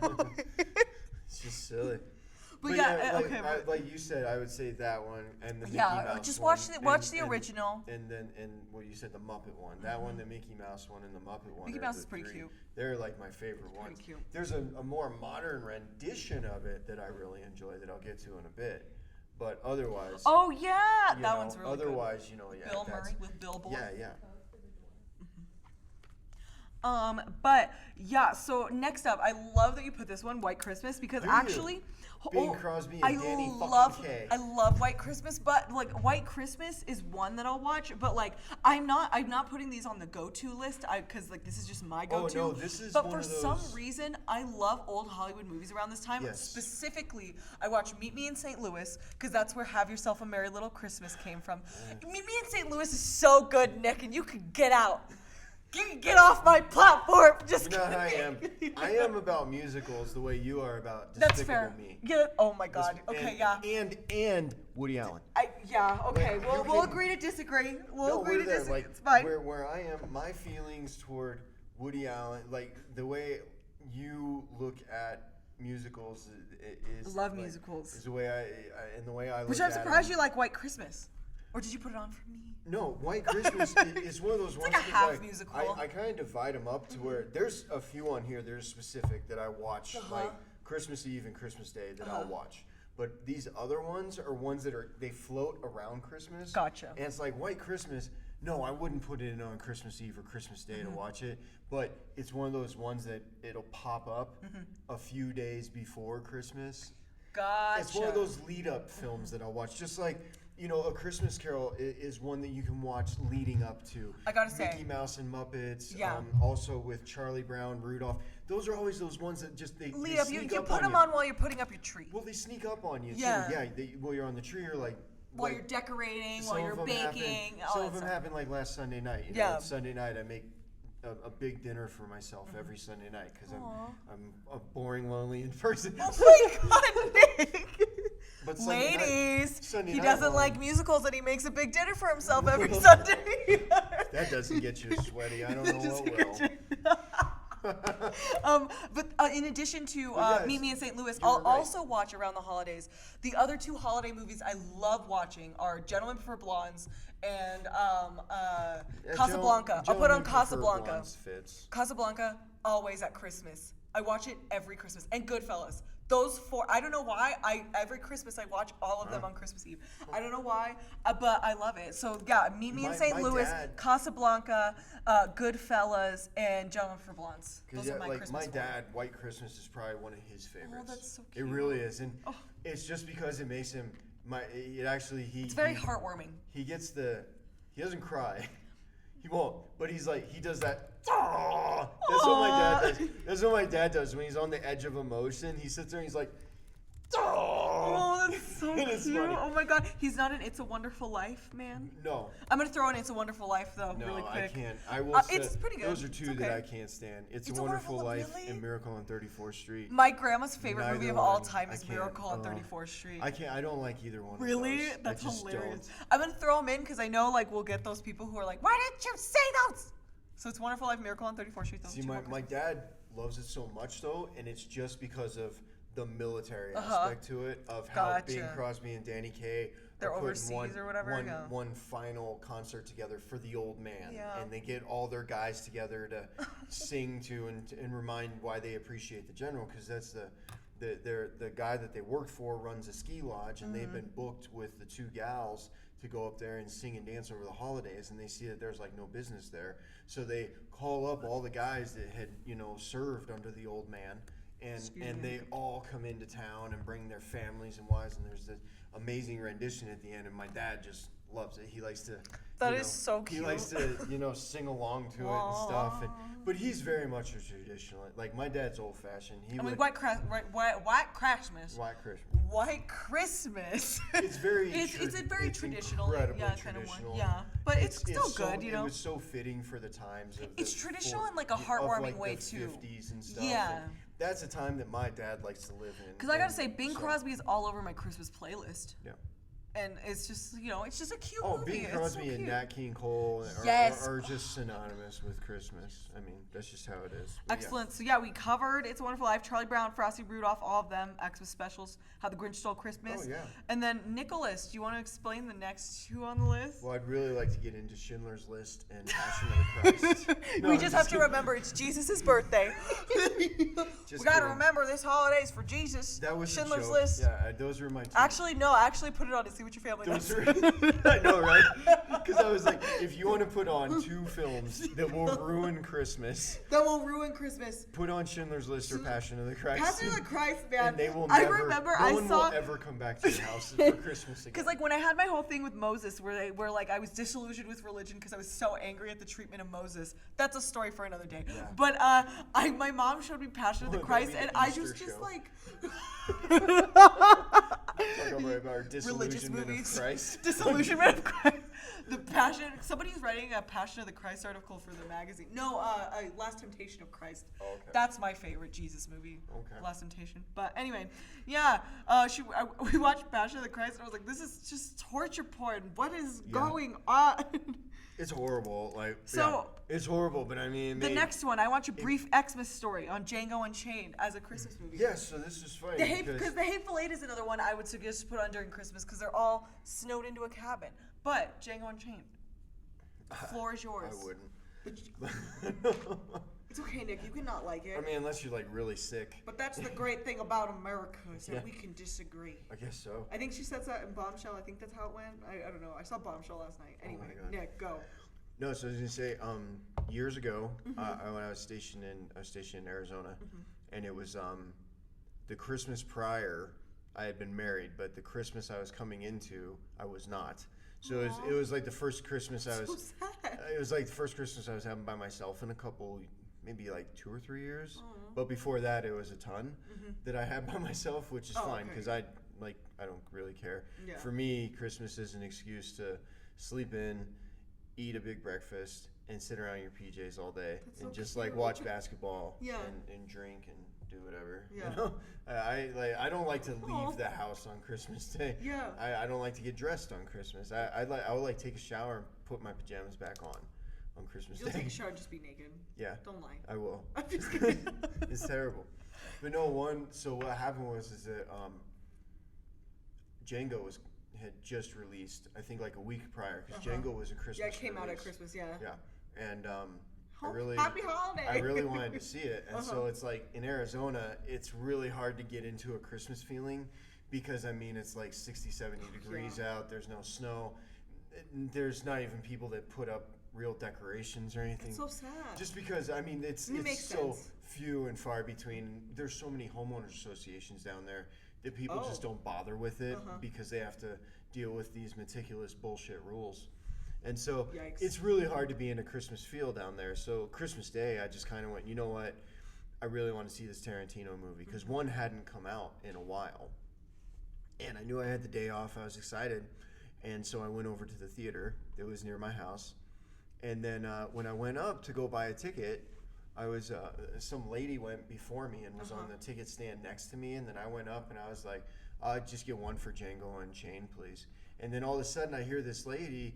Speaker 1: It's just silly.
Speaker 2: But yeah,
Speaker 1: like,
Speaker 2: okay.
Speaker 1: like you said, I would say that one and the Mickey
Speaker 2: Yeah,
Speaker 1: Mouse
Speaker 2: just
Speaker 1: one,
Speaker 2: watch the original.
Speaker 1: And then what you said, the Muppet one. That one, the Mickey Mouse one, and the Muppet one.
Speaker 2: Mickey
Speaker 1: are
Speaker 2: Mouse
Speaker 1: the
Speaker 2: is pretty
Speaker 1: 3.
Speaker 2: cute.
Speaker 1: They're like my favorite ones.
Speaker 2: pretty cute.
Speaker 1: There's a more modern rendition of it that I really enjoy that I'll get to in a bit. But otherwise,
Speaker 2: Oh yeah,
Speaker 1: you
Speaker 2: that
Speaker 1: know,
Speaker 2: one's really
Speaker 1: otherwise, you know, yeah,
Speaker 2: good. Bill
Speaker 1: that's,
Speaker 2: Murray with Bill Boy.
Speaker 1: yeah, yeah.
Speaker 2: But yeah, so next up, I love that you put this one, White Christmas, because
Speaker 1: Do you?
Speaker 2: actually,
Speaker 1: Bing Crosby and
Speaker 2: I
Speaker 1: Danny fucking
Speaker 2: love,
Speaker 1: Kaye.
Speaker 2: I love White Christmas, but like White Christmas is one that I'll watch, but like I'm not putting these on the go-to list, because like this is just my go-to.
Speaker 1: no, this is
Speaker 2: But
Speaker 1: one
Speaker 2: for
Speaker 1: of
Speaker 2: some
Speaker 1: those-
Speaker 2: reason, I love old Hollywood movies around this time.
Speaker 1: Yes.
Speaker 2: Specifically, I watch Meet Me in St. Louis, because that's where Have Yourself a Merry Little Christmas came from. Meet Me in St. Louis is so good, Nick, and you could get out. Get off my platform. Just
Speaker 1: You know how I am.
Speaker 2: kidding.
Speaker 1: I am about musicals the way you are about
Speaker 2: That's
Speaker 1: Despicable
Speaker 2: fair.
Speaker 1: Me.
Speaker 2: Yeah. Oh my God.
Speaker 1: And-
Speaker 2: Okay. Yeah.
Speaker 1: And Woody Allen.
Speaker 2: Yeah. Okay.
Speaker 1: Like,
Speaker 2: We'll
Speaker 1: you
Speaker 2: we'll
Speaker 1: can-
Speaker 2: agree to disagree. We'll
Speaker 1: No,
Speaker 2: agree
Speaker 1: we're
Speaker 2: to
Speaker 1: there.
Speaker 2: disagree.
Speaker 1: Like,
Speaker 2: It's fine.
Speaker 1: Where I am, my feelings toward Woody Allen, like the way you look at musicals is
Speaker 2: Love
Speaker 1: like,
Speaker 2: musicals.
Speaker 1: Is the way and the way I look
Speaker 2: Which I'm
Speaker 1: at
Speaker 2: surprised
Speaker 1: them.
Speaker 2: you like White Christmas, or did you put it on for me?
Speaker 1: No, White Christmas is one of those ones.
Speaker 2: like a
Speaker 1: 'cause
Speaker 2: half musical.
Speaker 1: I kind of divide them up to where there's a few on here that are specific that I watch like Christmas Eve and Christmas Day that I'll watch. But these other ones are ones that they float around Christmas.
Speaker 2: Gotcha.
Speaker 1: And it's like White Christmas. No, I wouldn't put it in on Christmas Eve or Christmas Day to watch it. But it's one of those ones that it'll pop up a few days before Christmas.
Speaker 2: Gotcha.
Speaker 1: It's one of those lead-up films that I'll watch. Just like, you know, A Christmas Carol is one that you can watch leading up to.
Speaker 2: I gotta say.
Speaker 1: Mickey Mouse and Muppets.
Speaker 2: Yeah.
Speaker 1: Also with Charlie Brown, Rudolph. Those are always those ones that just they
Speaker 2: Lead up. You
Speaker 1: sneak up
Speaker 2: put
Speaker 1: on
Speaker 2: them
Speaker 1: you.
Speaker 2: on while you're putting up your tree.
Speaker 1: Well, they sneak up on you
Speaker 2: Yeah.
Speaker 1: too. Yeah. While you're on the tree, you're like.
Speaker 2: While
Speaker 1: like,
Speaker 2: you're decorating,
Speaker 1: some
Speaker 2: while you're
Speaker 1: of them
Speaker 2: baking,
Speaker 1: Happen,
Speaker 2: all
Speaker 1: some
Speaker 2: that
Speaker 1: of them
Speaker 2: stuff.
Speaker 1: happened like last Sunday night. You know,
Speaker 2: Yeah.
Speaker 1: Sunday night I make a big dinner for myself every Sunday night because
Speaker 2: Aw.
Speaker 1: I'm a boring, lonely person.
Speaker 2: Oh my God, Nick!
Speaker 1: But Sunday
Speaker 2: Ladies,
Speaker 1: Sunday
Speaker 2: he
Speaker 1: night
Speaker 2: doesn't
Speaker 1: long.
Speaker 2: like musicals and he makes a big dinner for himself every Sunday.
Speaker 1: That doesn't get you sweaty. I don't know
Speaker 2: Just
Speaker 1: what
Speaker 2: get
Speaker 1: will.
Speaker 2: But in addition to
Speaker 1: yes,
Speaker 2: Meet Me in St. Louis,
Speaker 1: you were
Speaker 2: I'll
Speaker 1: right.
Speaker 2: also watch around the holidays. The other 2 holiday movies I love watching are Gentlemen Prefer Blondes and Casablanca. I'll put on
Speaker 1: Gentlemen Prefer
Speaker 2: Casablanca.
Speaker 1: Blondes fits.
Speaker 2: Casablanca, always at Christmas. I watch it every Christmas. And Goodfellas. Those 4, I don't know why. Every Christmas I watch all of them on Christmas Eve. I don't know why, but I love it. So yeah, Meet Me in St.
Speaker 1: My
Speaker 2: Louis,
Speaker 1: dad-
Speaker 2: Casablanca, Goodfellas, and Gentlemen for Blondes. Those are my
Speaker 1: like
Speaker 2: Christmas
Speaker 1: my
Speaker 2: ones.
Speaker 1: dad, White Christmas is probably one of his favorites.
Speaker 2: that's so
Speaker 1: It
Speaker 2: cute.
Speaker 1: really is, and
Speaker 2: Oh.
Speaker 1: it's just because it makes him.
Speaker 2: It's very heartwarming.
Speaker 1: He doesn't cry. He won't, but he does that. "Aw!" That's what my dad does. That's what my dad does when he's on the edge of emotion. He sits there and he's like,
Speaker 2: Oh, that's so
Speaker 1: It is
Speaker 2: cute.
Speaker 1: funny.
Speaker 2: Oh my God. He's not an It's a Wonderful Life man.
Speaker 1: No,
Speaker 2: I'm going to throw in It's a Wonderful Life, though,
Speaker 1: no,
Speaker 2: really quick.
Speaker 1: I can't. I will.
Speaker 2: It's pretty good.
Speaker 1: Those are 2
Speaker 2: It's
Speaker 1: that
Speaker 2: okay.
Speaker 1: I can't stand. It's
Speaker 2: It's
Speaker 1: a Wonderful Life
Speaker 2: really?
Speaker 1: and Miracle on 34th Street.
Speaker 2: My grandma's favorite movie
Speaker 1: Neither
Speaker 2: of all
Speaker 1: one.
Speaker 2: time
Speaker 1: I
Speaker 2: is
Speaker 1: can't.
Speaker 2: Miracle on
Speaker 1: Oh.
Speaker 2: 34th Street.
Speaker 1: I can't. I don't like either one.
Speaker 2: Really?
Speaker 1: Of those.
Speaker 2: That's
Speaker 1: I just
Speaker 2: hilarious.
Speaker 1: Don't.
Speaker 2: I'm going to throw them in because I know we'll get those people who are like, why didn't you say those? So It's a Wonderful Life, Miracle on 34th Street. Those
Speaker 1: See,
Speaker 2: two
Speaker 1: my
Speaker 2: more
Speaker 1: dad loves it so much though, and it's just because of the military
Speaker 2: Uh-huh.
Speaker 1: aspect to it, of how Bing
Speaker 2: Gotcha.
Speaker 1: Crosby and Danny Kaye
Speaker 2: They're
Speaker 1: are putting
Speaker 2: overseas or whatever,
Speaker 1: one,
Speaker 2: yeah.
Speaker 1: one final concert together for the old man,
Speaker 2: Yeah.
Speaker 1: and they get all their guys together to sing to and remind why they appreciate the general, because that's the guy that they worked for runs a ski lodge, and they've been booked with the 2 gals to go up there and sing and dance over the holidays, and they see that there's no business there, so they call up all the guys that had served under the old man, and they all come into town and bring their families and wives, and there's this amazing rendition at the end, and my dad just loves it. He likes to
Speaker 2: That is so
Speaker 1: he
Speaker 2: cute.
Speaker 1: likes to sing along to it and stuff, but he's very much a traditionalist. Like my dad's old fashioned.
Speaker 2: White Christmas.
Speaker 1: White Christmas.
Speaker 2: White Christmas.
Speaker 1: It's very
Speaker 2: it's a very traditional,
Speaker 1: incredibly
Speaker 2: yeah, kind of
Speaker 1: traditional.
Speaker 2: one. Yeah, but it's still
Speaker 1: so,
Speaker 2: good,
Speaker 1: It was so fitting for the times of
Speaker 2: It's
Speaker 1: the
Speaker 2: traditional in, like, a heartwarming way,
Speaker 1: the
Speaker 2: too.
Speaker 1: 50s and stuff.
Speaker 2: Yeah.
Speaker 1: And that's a time that my dad likes to live in.
Speaker 2: Because I gotta say,
Speaker 1: and
Speaker 2: Bing
Speaker 1: so-
Speaker 2: Crosby is all over my Christmas playlist.
Speaker 1: Yeah.
Speaker 2: And it's just, it's just a cute
Speaker 1: Oh,
Speaker 2: movie.
Speaker 1: Bing
Speaker 2: It's so
Speaker 1: Crosby and
Speaker 2: cute.
Speaker 1: Nat King Cole
Speaker 2: Yes.
Speaker 1: are just synonymous with Christmas. I mean, that's just how it is. But yeah.
Speaker 2: Excellent. So yeah, we covered It's a Wonderful Life, Charlie Brown, Frosty Rudolph, all of them, Xmas specials, How the Grinch Stole Christmas.
Speaker 1: Oh, yeah.
Speaker 2: And then Nicholas, do you want to explain the next 2 on the list?
Speaker 1: Well, I'd really like to get into Schindler's List and Passion of the Christ. No,
Speaker 2: we
Speaker 1: I'm
Speaker 2: just have to
Speaker 1: kidding.
Speaker 2: remember it's Jesus' birthday.
Speaker 1: Just
Speaker 2: we gotta
Speaker 1: kidding.
Speaker 2: remember this holiday's for Jesus.
Speaker 1: That was
Speaker 2: Schindler's
Speaker 1: a joke.
Speaker 2: List.
Speaker 1: Yeah, those were my 2.
Speaker 2: Actually, no. Actually, put it on to see what your family
Speaker 1: Those
Speaker 2: does.
Speaker 1: were, I know, right? Because I was like, if you want to put on 2 films that will ruin Christmas,
Speaker 2: That will ruin Christmas.
Speaker 1: put on Schindler's List or Passion of the Christ.
Speaker 2: Passion of the Christ, man.
Speaker 1: And they will
Speaker 2: I
Speaker 1: never,
Speaker 2: remember
Speaker 1: no
Speaker 2: I
Speaker 1: one
Speaker 2: saw.
Speaker 1: will ever come back to your house for Christmas again.
Speaker 2: Because when I had my whole thing with Moses, where I was disillusioned with religion because I was so angry at the treatment of Moses. That's a story for another day.
Speaker 1: Yeah.
Speaker 2: But my mom showed me Passion of the
Speaker 1: Well,
Speaker 2: Christ,
Speaker 1: that'd
Speaker 2: and
Speaker 1: be
Speaker 2: I
Speaker 1: an
Speaker 2: was
Speaker 1: Easter
Speaker 2: just
Speaker 1: show.
Speaker 2: like.
Speaker 1: Talk about our
Speaker 2: Religious
Speaker 1: disillusionment
Speaker 2: movies.
Speaker 1: of Christ.
Speaker 2: Disillusionment of Christ. The Passion. Somebody's writing a Passion of the Christ article for the magazine. No, Last Temptation of Christ.
Speaker 1: Oh, okay.
Speaker 2: That's my favorite Jesus movie.
Speaker 1: Okay.
Speaker 2: Last Temptation. But anyway, yeah. We watched Passion of the Christ, and I was like, this is just torture porn. What is going on?
Speaker 1: It's horrible.
Speaker 2: So-
Speaker 1: it's horrible, but I mean,
Speaker 2: The next one, I watched a brief Xmas story on Django Unchained as a Christmas movie.
Speaker 1: Yes, so this is funny.
Speaker 2: Because The Hateful Eight is another one I would suggest to put on during Christmas because they're all snowed into a cabin. But Django Unchained, the floor is yours.
Speaker 1: I wouldn't.
Speaker 2: It's okay, Nick. You can not like it.
Speaker 1: I mean, unless you're really sick.
Speaker 2: But that's the great thing about America is that
Speaker 1: Yeah.
Speaker 2: we can disagree.
Speaker 1: I guess so.
Speaker 2: I think she says that in Bombshell. I think that's how it went. I don't know. I saw Bombshell last night. Anyway,
Speaker 1: God.
Speaker 2: Nick, go.
Speaker 1: No, so I was gonna say, years ago, when I was stationed in Arizona, and it was the Christmas prior. I had been married, but the Christmas I was coming into, I was not. So it was like the first Christmas I was.
Speaker 2: So sad.
Speaker 1: It was like the first Christmas I was having by myself in a couple, maybe like 2 or 3 years. But before that, it was a ton that I had by myself, which is fine because I don't really care.
Speaker 2: Yeah.
Speaker 1: For me, Christmas is an excuse to sleep in, eat a big breakfast, and sit around in your PJs all day and
Speaker 2: so
Speaker 1: just
Speaker 2: cute.
Speaker 1: like watch basketball
Speaker 2: Yeah.
Speaker 1: and drink and do whatever.
Speaker 2: Yeah.
Speaker 1: You know, I don't like to leave
Speaker 2: Aw.
Speaker 1: the house on Christmas Day.
Speaker 2: Yeah.
Speaker 1: I don't like to get dressed on Christmas. I would like take a shower and put my pajamas back on Christmas
Speaker 2: You'll
Speaker 1: Day.
Speaker 2: take a shower and just be naked.
Speaker 1: Yeah.
Speaker 2: Don't lie.
Speaker 1: I will.
Speaker 2: I'm just kidding.
Speaker 1: It's terrible. But no, so what happened was that Django had just released, I think like a week prior, because Django was a Christmas
Speaker 2: Yeah, it came out at
Speaker 1: release.
Speaker 2: Christmas, yeah.
Speaker 1: Yeah. And
Speaker 2: Happy holiday!
Speaker 1: I really wanted to see it. And so it's like in Arizona, it's really hard to get into a Christmas feeling because, I mean, it's like 60, 70 degrees out. There's no snow. There's not even people that put up real decorations or anything.
Speaker 2: It's so sad.
Speaker 1: Just because, I mean, it's
Speaker 2: makes
Speaker 1: so
Speaker 2: sense.
Speaker 1: few and far between. There's so many homeowners associations down there that people just don't bother with it because they have to deal with these meticulous bullshit rules. And so
Speaker 2: Yikes.
Speaker 1: it's really hard to be in a Christmas feel down there. So Christmas Day, I just kind of went, you know what? I really want to see this Tarantino movie because one hadn't come out in a while. And I knew I had the day off. I was excited. And so I went over to the theater that was near my house. And then when I went up to go buy a ticket, I was some lady went before me and was on the ticket stand next to me. And then I went up and I was like, just get one for Django Unchained, please. And then all of a sudden I hear this lady,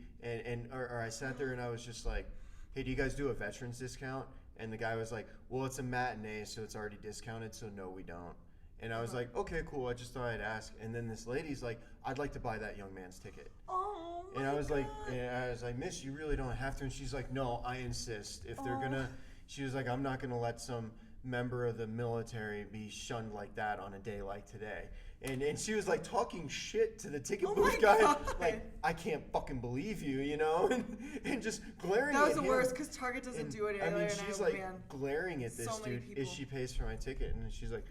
Speaker 1: or I sat there and I was just like, hey, do you guys do a veterans discount? And the guy was like, well, it's a matinee, so it's already discounted, so no, we don't. And I was like, okay, cool, I just thought I'd ask. And then this lady's like, I'd like to buy that young man's ticket.
Speaker 2: Oh,
Speaker 1: And I was like, miss, you really don't have to. And she's like, no, I insist. If they're gonna, she was like, I'm not gonna let some member of the military be shunned like that on a day like today. And she was like talking shit to the ticket booth guy, like, I can't fucking believe you, you know, and just glaring at him.
Speaker 2: that was the worst because Target doesn't do it
Speaker 1: I
Speaker 2: either.
Speaker 1: mean, she's like glaring at this
Speaker 2: So many
Speaker 1: dude
Speaker 2: people.
Speaker 1: as she pays for my ticket, and she's like,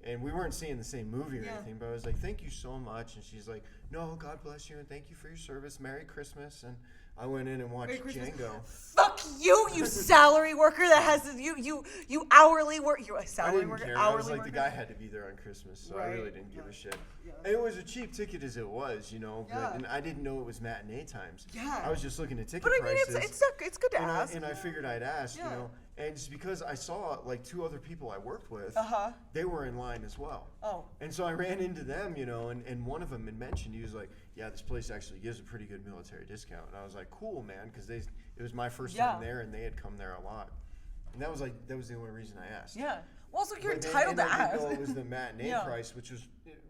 Speaker 1: and we weren't seeing the same movie or anything, but I was like, thank you so much, and she's like, no, God bless you, and thank you for your service, Merry Christmas, and I went in and watched Django.
Speaker 2: Fuck you, you salary worker that has you hourly work. You a
Speaker 1: I
Speaker 2: salary
Speaker 1: didn't
Speaker 2: worker?
Speaker 1: care.
Speaker 2: Hourly
Speaker 1: I was like,
Speaker 2: worker?
Speaker 1: the guy had to be there on Christmas, so I really didn't give a shit.
Speaker 2: Yeah.
Speaker 1: And it was a cheap ticket as it was, you know,
Speaker 2: Yeah.
Speaker 1: and I didn't know it was matinee times.
Speaker 2: Yeah.
Speaker 1: I was just looking at ticket
Speaker 2: But I mean,
Speaker 1: prices.
Speaker 2: it's good to
Speaker 1: and
Speaker 2: ask.
Speaker 1: I figured I'd ask,
Speaker 2: Yeah.
Speaker 1: you know, and just because I saw like two other people I worked with, they were in line as well.
Speaker 2: Oh.
Speaker 1: And so I ran into them, you know, and one of them had mentioned, he was like, yeah, this place actually gives a pretty good military discount. And I was like, cool, man, because it was my first time there, and they had come there a lot. And that was the only reason I asked.
Speaker 2: Yeah. Well, so you're
Speaker 1: But then-
Speaker 2: entitled to
Speaker 1: and I
Speaker 2: ask.
Speaker 1: didn't know it was the matinee
Speaker 2: Yeah.
Speaker 1: price, which was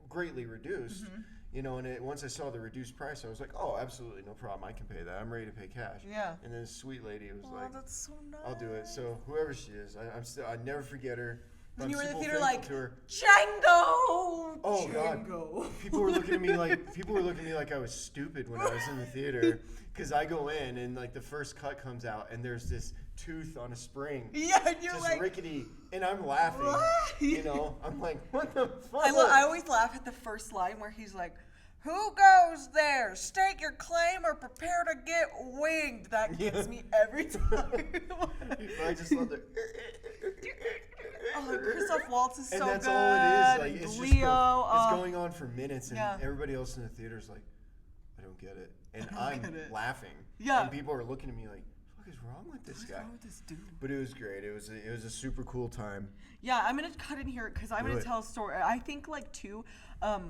Speaker 1: greatly reduced. You know, and once I saw the reduced price, I was like, oh, absolutely, no problem. I can pay that. I'm ready to pay cash.
Speaker 2: Yeah.
Speaker 1: And then this sweet lady was
Speaker 2: Oh,
Speaker 1: like,
Speaker 2: that's so nice.
Speaker 1: I'll do it. So whoever she is, I'd never forget her.
Speaker 2: When
Speaker 1: I'm
Speaker 2: you were in the
Speaker 1: super
Speaker 2: theater,
Speaker 1: thankful
Speaker 2: like,
Speaker 1: to her.
Speaker 2: Django!
Speaker 1: Oh
Speaker 2: Django.
Speaker 1: God! People were looking at me like I was stupid when I was in the theater, because I go in and like the first cut comes out and there's this tooth on a spring.
Speaker 2: Yeah, and you're
Speaker 1: just
Speaker 2: like,
Speaker 1: rickety, and I'm laughing.
Speaker 2: What?
Speaker 1: You know, I'm like, what the fuck?
Speaker 2: I always laugh at the first line where he's like, who goes there? State your claim or prepare to get winged. That gets me every time.
Speaker 1: I just love the.
Speaker 2: Oh, Christoph Waltz is
Speaker 1: And
Speaker 2: so
Speaker 1: that's
Speaker 2: good.
Speaker 1: all it is. Like it's
Speaker 2: Leo,
Speaker 1: just it's going on for minutes, and
Speaker 2: yeah.
Speaker 1: everybody else in the theater's like, I don't get it, and I'm
Speaker 2: get it.
Speaker 1: laughing.
Speaker 2: Yeah.
Speaker 1: And people are looking at me like, what is wrong with this guy?
Speaker 2: What's wrong with this dude?
Speaker 1: But it was great. It was a super cool time.
Speaker 2: Yeah, I'm gonna cut in here because I'm
Speaker 1: Do
Speaker 2: gonna
Speaker 1: it.
Speaker 2: tell a story. I think like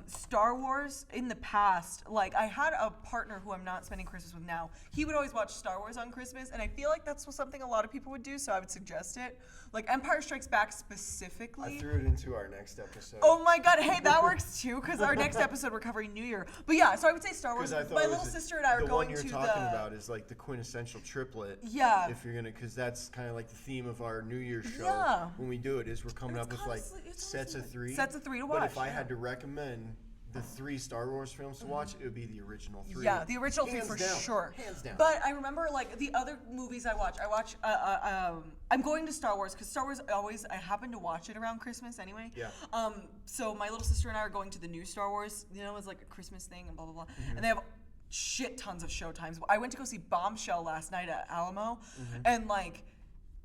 Speaker 2: Star Wars in the past, like I had a partner who I'm not spending Christmas with now. He would always watch Star Wars on Christmas, and I feel like that's something a lot of people would do. So I would suggest it. Like Empire Strikes Back specifically.
Speaker 1: I threw it into our next episode.
Speaker 2: Oh my God! Hey, that works too because our next episode we're covering New Year. But yeah, so I would say Star Wars.
Speaker 1: 'Cause I thought
Speaker 2: My
Speaker 1: it was
Speaker 2: little sister and I are
Speaker 1: the
Speaker 2: going
Speaker 1: one you're
Speaker 2: to
Speaker 1: talking
Speaker 2: the.
Speaker 1: about is like the quintessential triplet.
Speaker 2: Yeah.
Speaker 1: If you're gonna, because that's kind of like the theme of our New Year's show.
Speaker 2: Yeah.
Speaker 1: When we do it, is we're coming
Speaker 2: And
Speaker 1: up
Speaker 2: it's
Speaker 1: with like
Speaker 2: honestly- it's
Speaker 1: sets of
Speaker 2: honestly
Speaker 1: three.
Speaker 2: sets of three to
Speaker 1: But
Speaker 2: watch,
Speaker 1: if I
Speaker 2: yeah.
Speaker 1: had to recommend the 3 Star Wars films to watch, it would be the original 3.
Speaker 2: Yeah, the original three
Speaker 1: Hands
Speaker 2: for
Speaker 1: down.
Speaker 2: sure.
Speaker 1: Hands down.
Speaker 2: But I remember like the other movies I watch. I'm going to Star Wars because Star Wars I happen to watch it around Christmas anyway.
Speaker 1: Yeah.
Speaker 2: So my little sister and I are going to the new Star Wars. You know, it's like a Christmas thing and blah blah blah. And they have shit tons of show times. I went to go see Bombshell last night at Alamo, and like.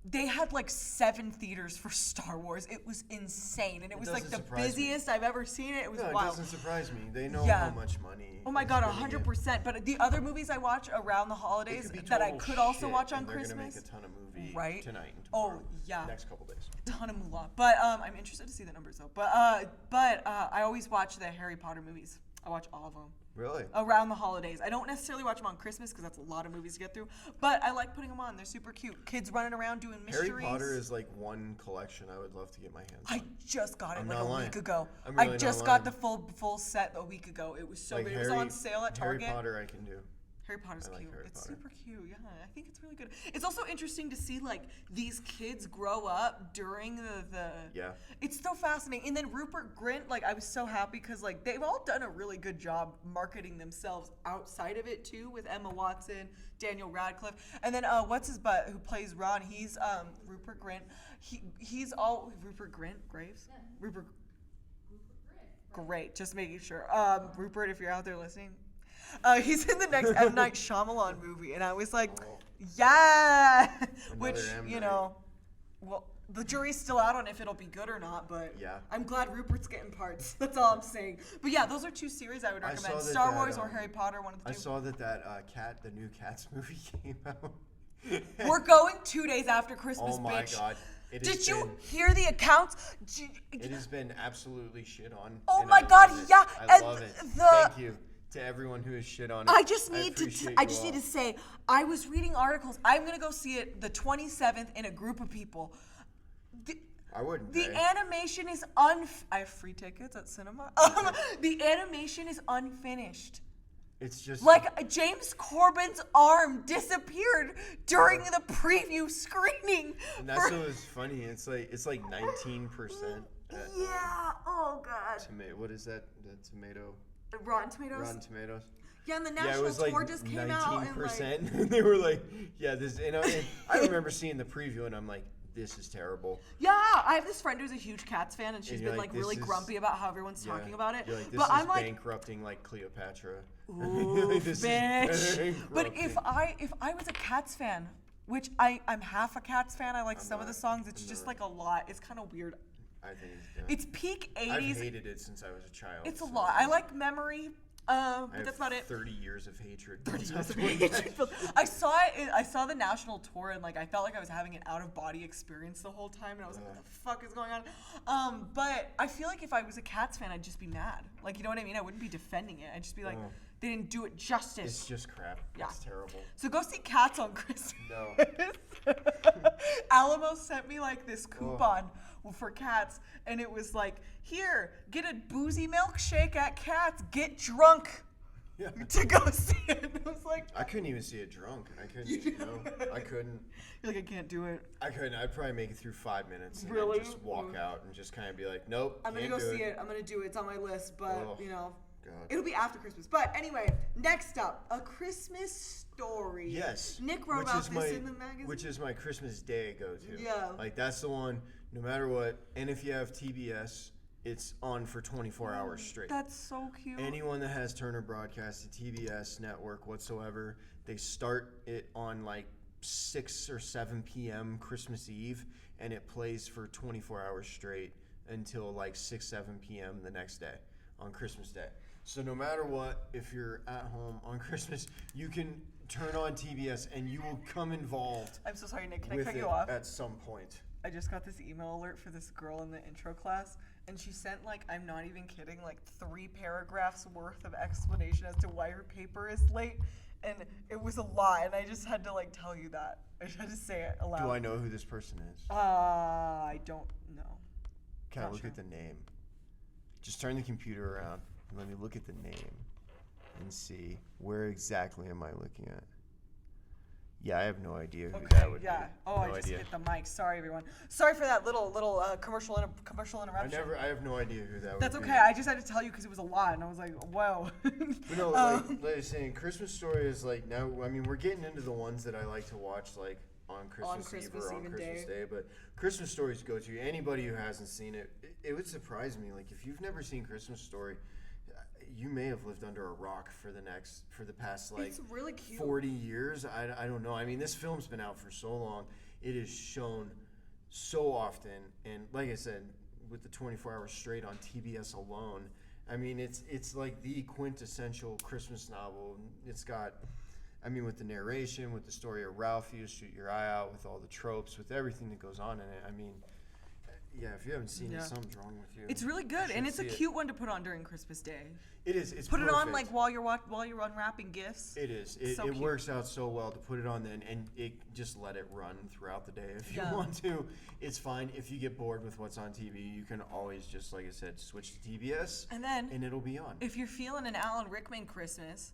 Speaker 2: They had like 7 theaters for Star Wars. It was insane, and it was like the
Speaker 1: doesn't surprise me.
Speaker 2: busiest I've ever seen it. It was
Speaker 1: No, it
Speaker 2: wild.
Speaker 1: doesn't surprise me. They know
Speaker 2: Yeah.
Speaker 1: how much money.
Speaker 2: Oh my
Speaker 1: is
Speaker 2: God,
Speaker 1: gonna get.
Speaker 2: 100%. But the other movies I watch around the
Speaker 1: It
Speaker 2: holidays
Speaker 1: could be
Speaker 2: that I
Speaker 1: total
Speaker 2: could also
Speaker 1: shit,
Speaker 2: watch on
Speaker 1: and they're gonna
Speaker 2: Christmas,
Speaker 1: make a ton of movie
Speaker 2: Right?
Speaker 1: tonight and
Speaker 2: Oh,
Speaker 1: tomorrow.
Speaker 2: yeah.
Speaker 1: Next couple days.
Speaker 2: ton of moolah. But I'm interested to see the numbers though. But I always watch the Harry Potter movies. I watch all of them.
Speaker 1: Really?
Speaker 2: Around the holidays. I don't necessarily watch them on Christmas because that's a lot of movies to get through. But I like putting them on. They're super cute. Kids running around doing mysteries.
Speaker 1: Harry Potter is like one collection I would love to get my hands on.
Speaker 2: I just got it
Speaker 1: I'm
Speaker 2: like
Speaker 1: not
Speaker 2: a
Speaker 1: lying.
Speaker 2: week ago.
Speaker 1: I'm
Speaker 2: I
Speaker 1: really
Speaker 2: just
Speaker 1: not
Speaker 2: got
Speaker 1: lying.
Speaker 2: the full set a week ago. It was so
Speaker 1: Like
Speaker 2: good. It was on sale at Target.
Speaker 1: Harry Potter I can do.
Speaker 2: Harry Potter's
Speaker 1: I like
Speaker 2: cute.
Speaker 1: Harry
Speaker 2: It's
Speaker 1: Potter.
Speaker 2: super cute. Yeah, I think it's really good. It's also interesting to see like these kids grow up during the.
Speaker 1: Yeah.
Speaker 2: It's so fascinating. And then Rupert Grint, like I was so happy because like they've all done a really good job marketing themselves outside of it too, with Emma Watson, Daniel Radcliffe, and then what's his butt who plays Ron? He's Rupert Grint. He's all Rupert Grint Graves.
Speaker 3: Yeah.
Speaker 2: Rupert. Great, just making sure. Rupert, if you're out there listening. He's in the next M. Night Shyamalan movie, and I was like,
Speaker 1: Oh.
Speaker 2: yeah! Which,
Speaker 1: M.
Speaker 2: you
Speaker 1: Night.
Speaker 2: know, well, the jury's still out on if it'll be good or not, but
Speaker 1: Yeah.
Speaker 2: I'm glad Rupert's getting parts. That's all I'm saying. But yeah, those are 2 series I would
Speaker 1: I
Speaker 2: recommend.
Speaker 1: saw that
Speaker 2: Star
Speaker 1: that,
Speaker 2: Wars or Harry Potter, one of the
Speaker 1: I
Speaker 2: 2.
Speaker 1: saw that the new Cats movie came out.
Speaker 2: We're going 2 days after Christmas,
Speaker 1: Oh my
Speaker 2: bitch.
Speaker 1: God.
Speaker 2: Did you hear the accounts?
Speaker 1: It has been absolutely shit on.
Speaker 2: Oh
Speaker 1: and
Speaker 2: my
Speaker 1: I
Speaker 2: God,
Speaker 1: love it.
Speaker 2: yeah,
Speaker 1: I
Speaker 2: and
Speaker 1: love it.
Speaker 2: the-
Speaker 1: Thank you to everyone who has shit on it.
Speaker 2: I just need
Speaker 1: appreciate
Speaker 2: I
Speaker 1: you
Speaker 2: just
Speaker 1: all.
Speaker 2: need to say I was reading articles. I'm gonna go see it the 27th in a group of people.
Speaker 1: I wouldn't.
Speaker 2: The
Speaker 1: pay.
Speaker 2: animation is I have free tickets at cinema. The animation is unfinished.
Speaker 1: It's just
Speaker 2: Like James Corbin's arm disappeared during the preview screening.
Speaker 1: And that's
Speaker 2: for-
Speaker 1: what was funny. It's like 19%.
Speaker 2: Yeah. Oh God.
Speaker 1: Tomato. What is that? The tomato.
Speaker 2: Rotten Tomatoes.
Speaker 1: Rotten Tomatoes.
Speaker 2: Yeah, and the
Speaker 1: Yeah, it
Speaker 2: National
Speaker 1: was like
Speaker 2: Tour just came out and like.
Speaker 1: 19%. And they were like, yeah, this. And I remember seeing the preview, and I'm like, this is terrible.
Speaker 2: Yeah, I have this friend who's a huge Cats fan, and she's
Speaker 1: you're
Speaker 2: been
Speaker 1: like,
Speaker 2: like really
Speaker 1: this is-
Speaker 2: grumpy about how everyone's
Speaker 1: Yeah.
Speaker 2: talking about it.
Speaker 1: You're like, this
Speaker 2: But
Speaker 1: is
Speaker 2: I'm like,
Speaker 1: bankrupting like Cleopatra.
Speaker 2: ooh,
Speaker 1: This is
Speaker 2: bitch. But if
Speaker 1: bankrupting.
Speaker 2: I was a Cats fan, which I'm half a Cats fan, I like some of the
Speaker 1: not.
Speaker 2: songs. It's
Speaker 1: I'm
Speaker 2: just
Speaker 1: not.
Speaker 2: like a lot. It's kind of weird.
Speaker 1: I think it's dumb.
Speaker 2: It's peak
Speaker 1: I've
Speaker 2: 80s.
Speaker 1: hated it since I was a child.
Speaker 2: It's a
Speaker 1: so
Speaker 2: lot. I like Memory,
Speaker 1: I
Speaker 2: but
Speaker 1: have
Speaker 2: that's about it.
Speaker 1: 30 years of hatred.
Speaker 2: 30
Speaker 1: built
Speaker 2: years
Speaker 1: up
Speaker 2: of
Speaker 1: towards
Speaker 2: hatred.
Speaker 1: that.
Speaker 2: I saw it. I saw the national tour, and like I felt like I was having an out of body experience the whole time, and I was like, "What the fuck is going on?" But I feel like if I was a Cats fan, I'd just be mad. Like, you know what I mean? I wouldn't be defending it. I'd just be like,
Speaker 1: Oh.
Speaker 2: they didn't do it justice.
Speaker 1: It's just crap.
Speaker 2: Yeah.
Speaker 1: It's terrible.
Speaker 2: So go see Cats on Christmas.
Speaker 1: No.
Speaker 2: Alamo sent me like this coupon for Cats, and it was like, here, get a boozy milkshake at Cats, get drunk
Speaker 1: Yeah.
Speaker 2: to go see it. And I was like,
Speaker 1: I couldn't even see it drunk. I couldn't. No, I couldn't.
Speaker 2: you're like, I can't do it.
Speaker 1: I couldn't. I'd probably make it through 5 minutes and
Speaker 2: Really?
Speaker 1: then just walk out and just kind of be like, nope.
Speaker 2: I'm gonna
Speaker 1: can't
Speaker 2: go
Speaker 1: do
Speaker 2: see it. I'm gonna do it. It's on my list, but
Speaker 1: Oh,
Speaker 2: you know,
Speaker 1: God.
Speaker 2: it'll be after Christmas. But anyway, next up, A Christmas Story.
Speaker 1: Yes.
Speaker 2: Nick wrote about this in the magazine.
Speaker 1: Which is my Christmas Day go-to.
Speaker 2: Yeah.
Speaker 1: Like that's the one, no matter what. And if you have TBS, it's on for 24 hours straight.
Speaker 2: That's so cute.
Speaker 1: Anyone that has Turner Broadcast, the TBS network whatsoever, they start it on like 6 or 7 p.m. Christmas Eve, and it plays for 24 hours straight until like 6, 7 p.m. the next day on Christmas Day. So no matter what, if you're at home on Christmas, you can turn on TBS and you will come involved
Speaker 2: I'm so sorry, Nick. Can I
Speaker 1: with
Speaker 2: cut
Speaker 1: it
Speaker 2: you off?
Speaker 1: at some point.
Speaker 2: I just got this email alert for this girl in the intro class, and she sent, like, I'm not even kidding, like 3 paragraphs worth of explanation as to why her paper is late, and it was a lot, and I just had to, like, tell you that. I just had to say it aloud.
Speaker 1: Do I know who this person is?
Speaker 2: I don't know.
Speaker 1: Can I
Speaker 2: not
Speaker 1: look
Speaker 2: sure.
Speaker 1: at the name? Just turn the computer around and let me look at the name and see where exactly am I looking at. Yeah, I have no idea who that would
Speaker 2: yeah.
Speaker 1: be.
Speaker 2: Oh,
Speaker 1: no
Speaker 2: I just
Speaker 1: idea.
Speaker 2: hit the mic. Sorry, everyone. Sorry for that little commercial interruption.
Speaker 1: I have no idea who that would
Speaker 2: That's
Speaker 1: be.
Speaker 2: okay. I just had to tell you because it was a lot, and I was like, whoa.
Speaker 1: But no, like I was saying, Christmas Story is like now. I mean, we're getting into the ones that I like to watch, like on Christmas Eve
Speaker 2: Christmas
Speaker 1: or on
Speaker 2: Eve and
Speaker 1: Christmas
Speaker 2: Day.
Speaker 1: Day. But Christmas Stories go to anybody who hasn't seen it. It would surprise me. Like if you've never seen Christmas Story, you may have lived under a rock for the past like
Speaker 2: It's really cute.
Speaker 1: 40 years. I don't know. I mean, this film's been out for so long. it is shown so often, and like I said, with the 24 hours straight on TBS alone, I mean, it's like the quintessential Christmas novel. It's got, I mean, with the narration, with the story of Ralphie, you shoot your eye out, with all the tropes, with everything that goes on in it. I mean, yeah, if you haven't seen it, something's wrong with you.
Speaker 2: It's really good, and it's a cute one to put on during Christmas Day.
Speaker 1: It is. It's
Speaker 2: put
Speaker 1: perfect.
Speaker 2: it on like while you're unwrapping gifts.
Speaker 1: It is.
Speaker 2: So
Speaker 1: it works out so well to put it on then, and it just let it run throughout the day if you want to. It's fine. If you get bored with what's on TV, you can always just, like I said, switch to TBS, and it'll be on.
Speaker 2: If you're feeling an Alan Rickman Christmas,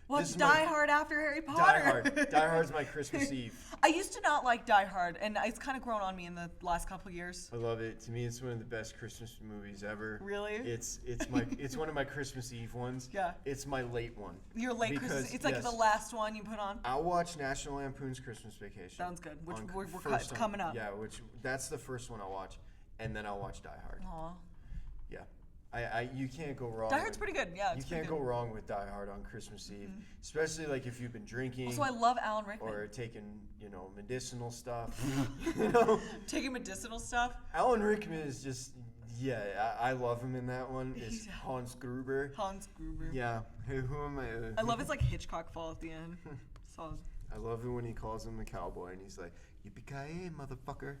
Speaker 2: watch Die Hard after Harry Potter.
Speaker 1: Die Hard. Die Hard's my Christmas Eve.
Speaker 2: I used to not like Die Hard, and it's kind of grown on me in the last couple of years.
Speaker 1: I love it. To me, it's one of the best Christmas movies ever.
Speaker 2: Really?
Speaker 1: It's one of my Christmas Eve ones.
Speaker 2: Yeah.
Speaker 1: It's my late one.
Speaker 2: Your late Christmas. It's like the last one you put on.
Speaker 1: I'll watch National Lampoon's Christmas Vacation.
Speaker 2: Sounds good. Which it's coming up.
Speaker 1: Yeah, that's the first one I'll watch, and then I'll watch Die Hard.
Speaker 2: Aw.
Speaker 1: Yeah. You can't go wrong.
Speaker 2: Die Hard's pretty good. Yeah,
Speaker 1: you can't go wrong with Die Hard on Christmas Eve, especially like if you've been drinking.
Speaker 2: Also, I love Alan Rickman.
Speaker 1: Or taking, medicinal stuff.
Speaker 2: Taking medicinal stuff.
Speaker 1: Alan Rickman is just, I love him in that one. Is Hans Gruber.
Speaker 2: Hans Gruber.
Speaker 1: Yeah. Who am I?
Speaker 2: I love his like Hitchcock fall at the end. Solid.
Speaker 1: I love it when he calls him the cowboy and he's like, "Yippee-ki-yay, motherfucker."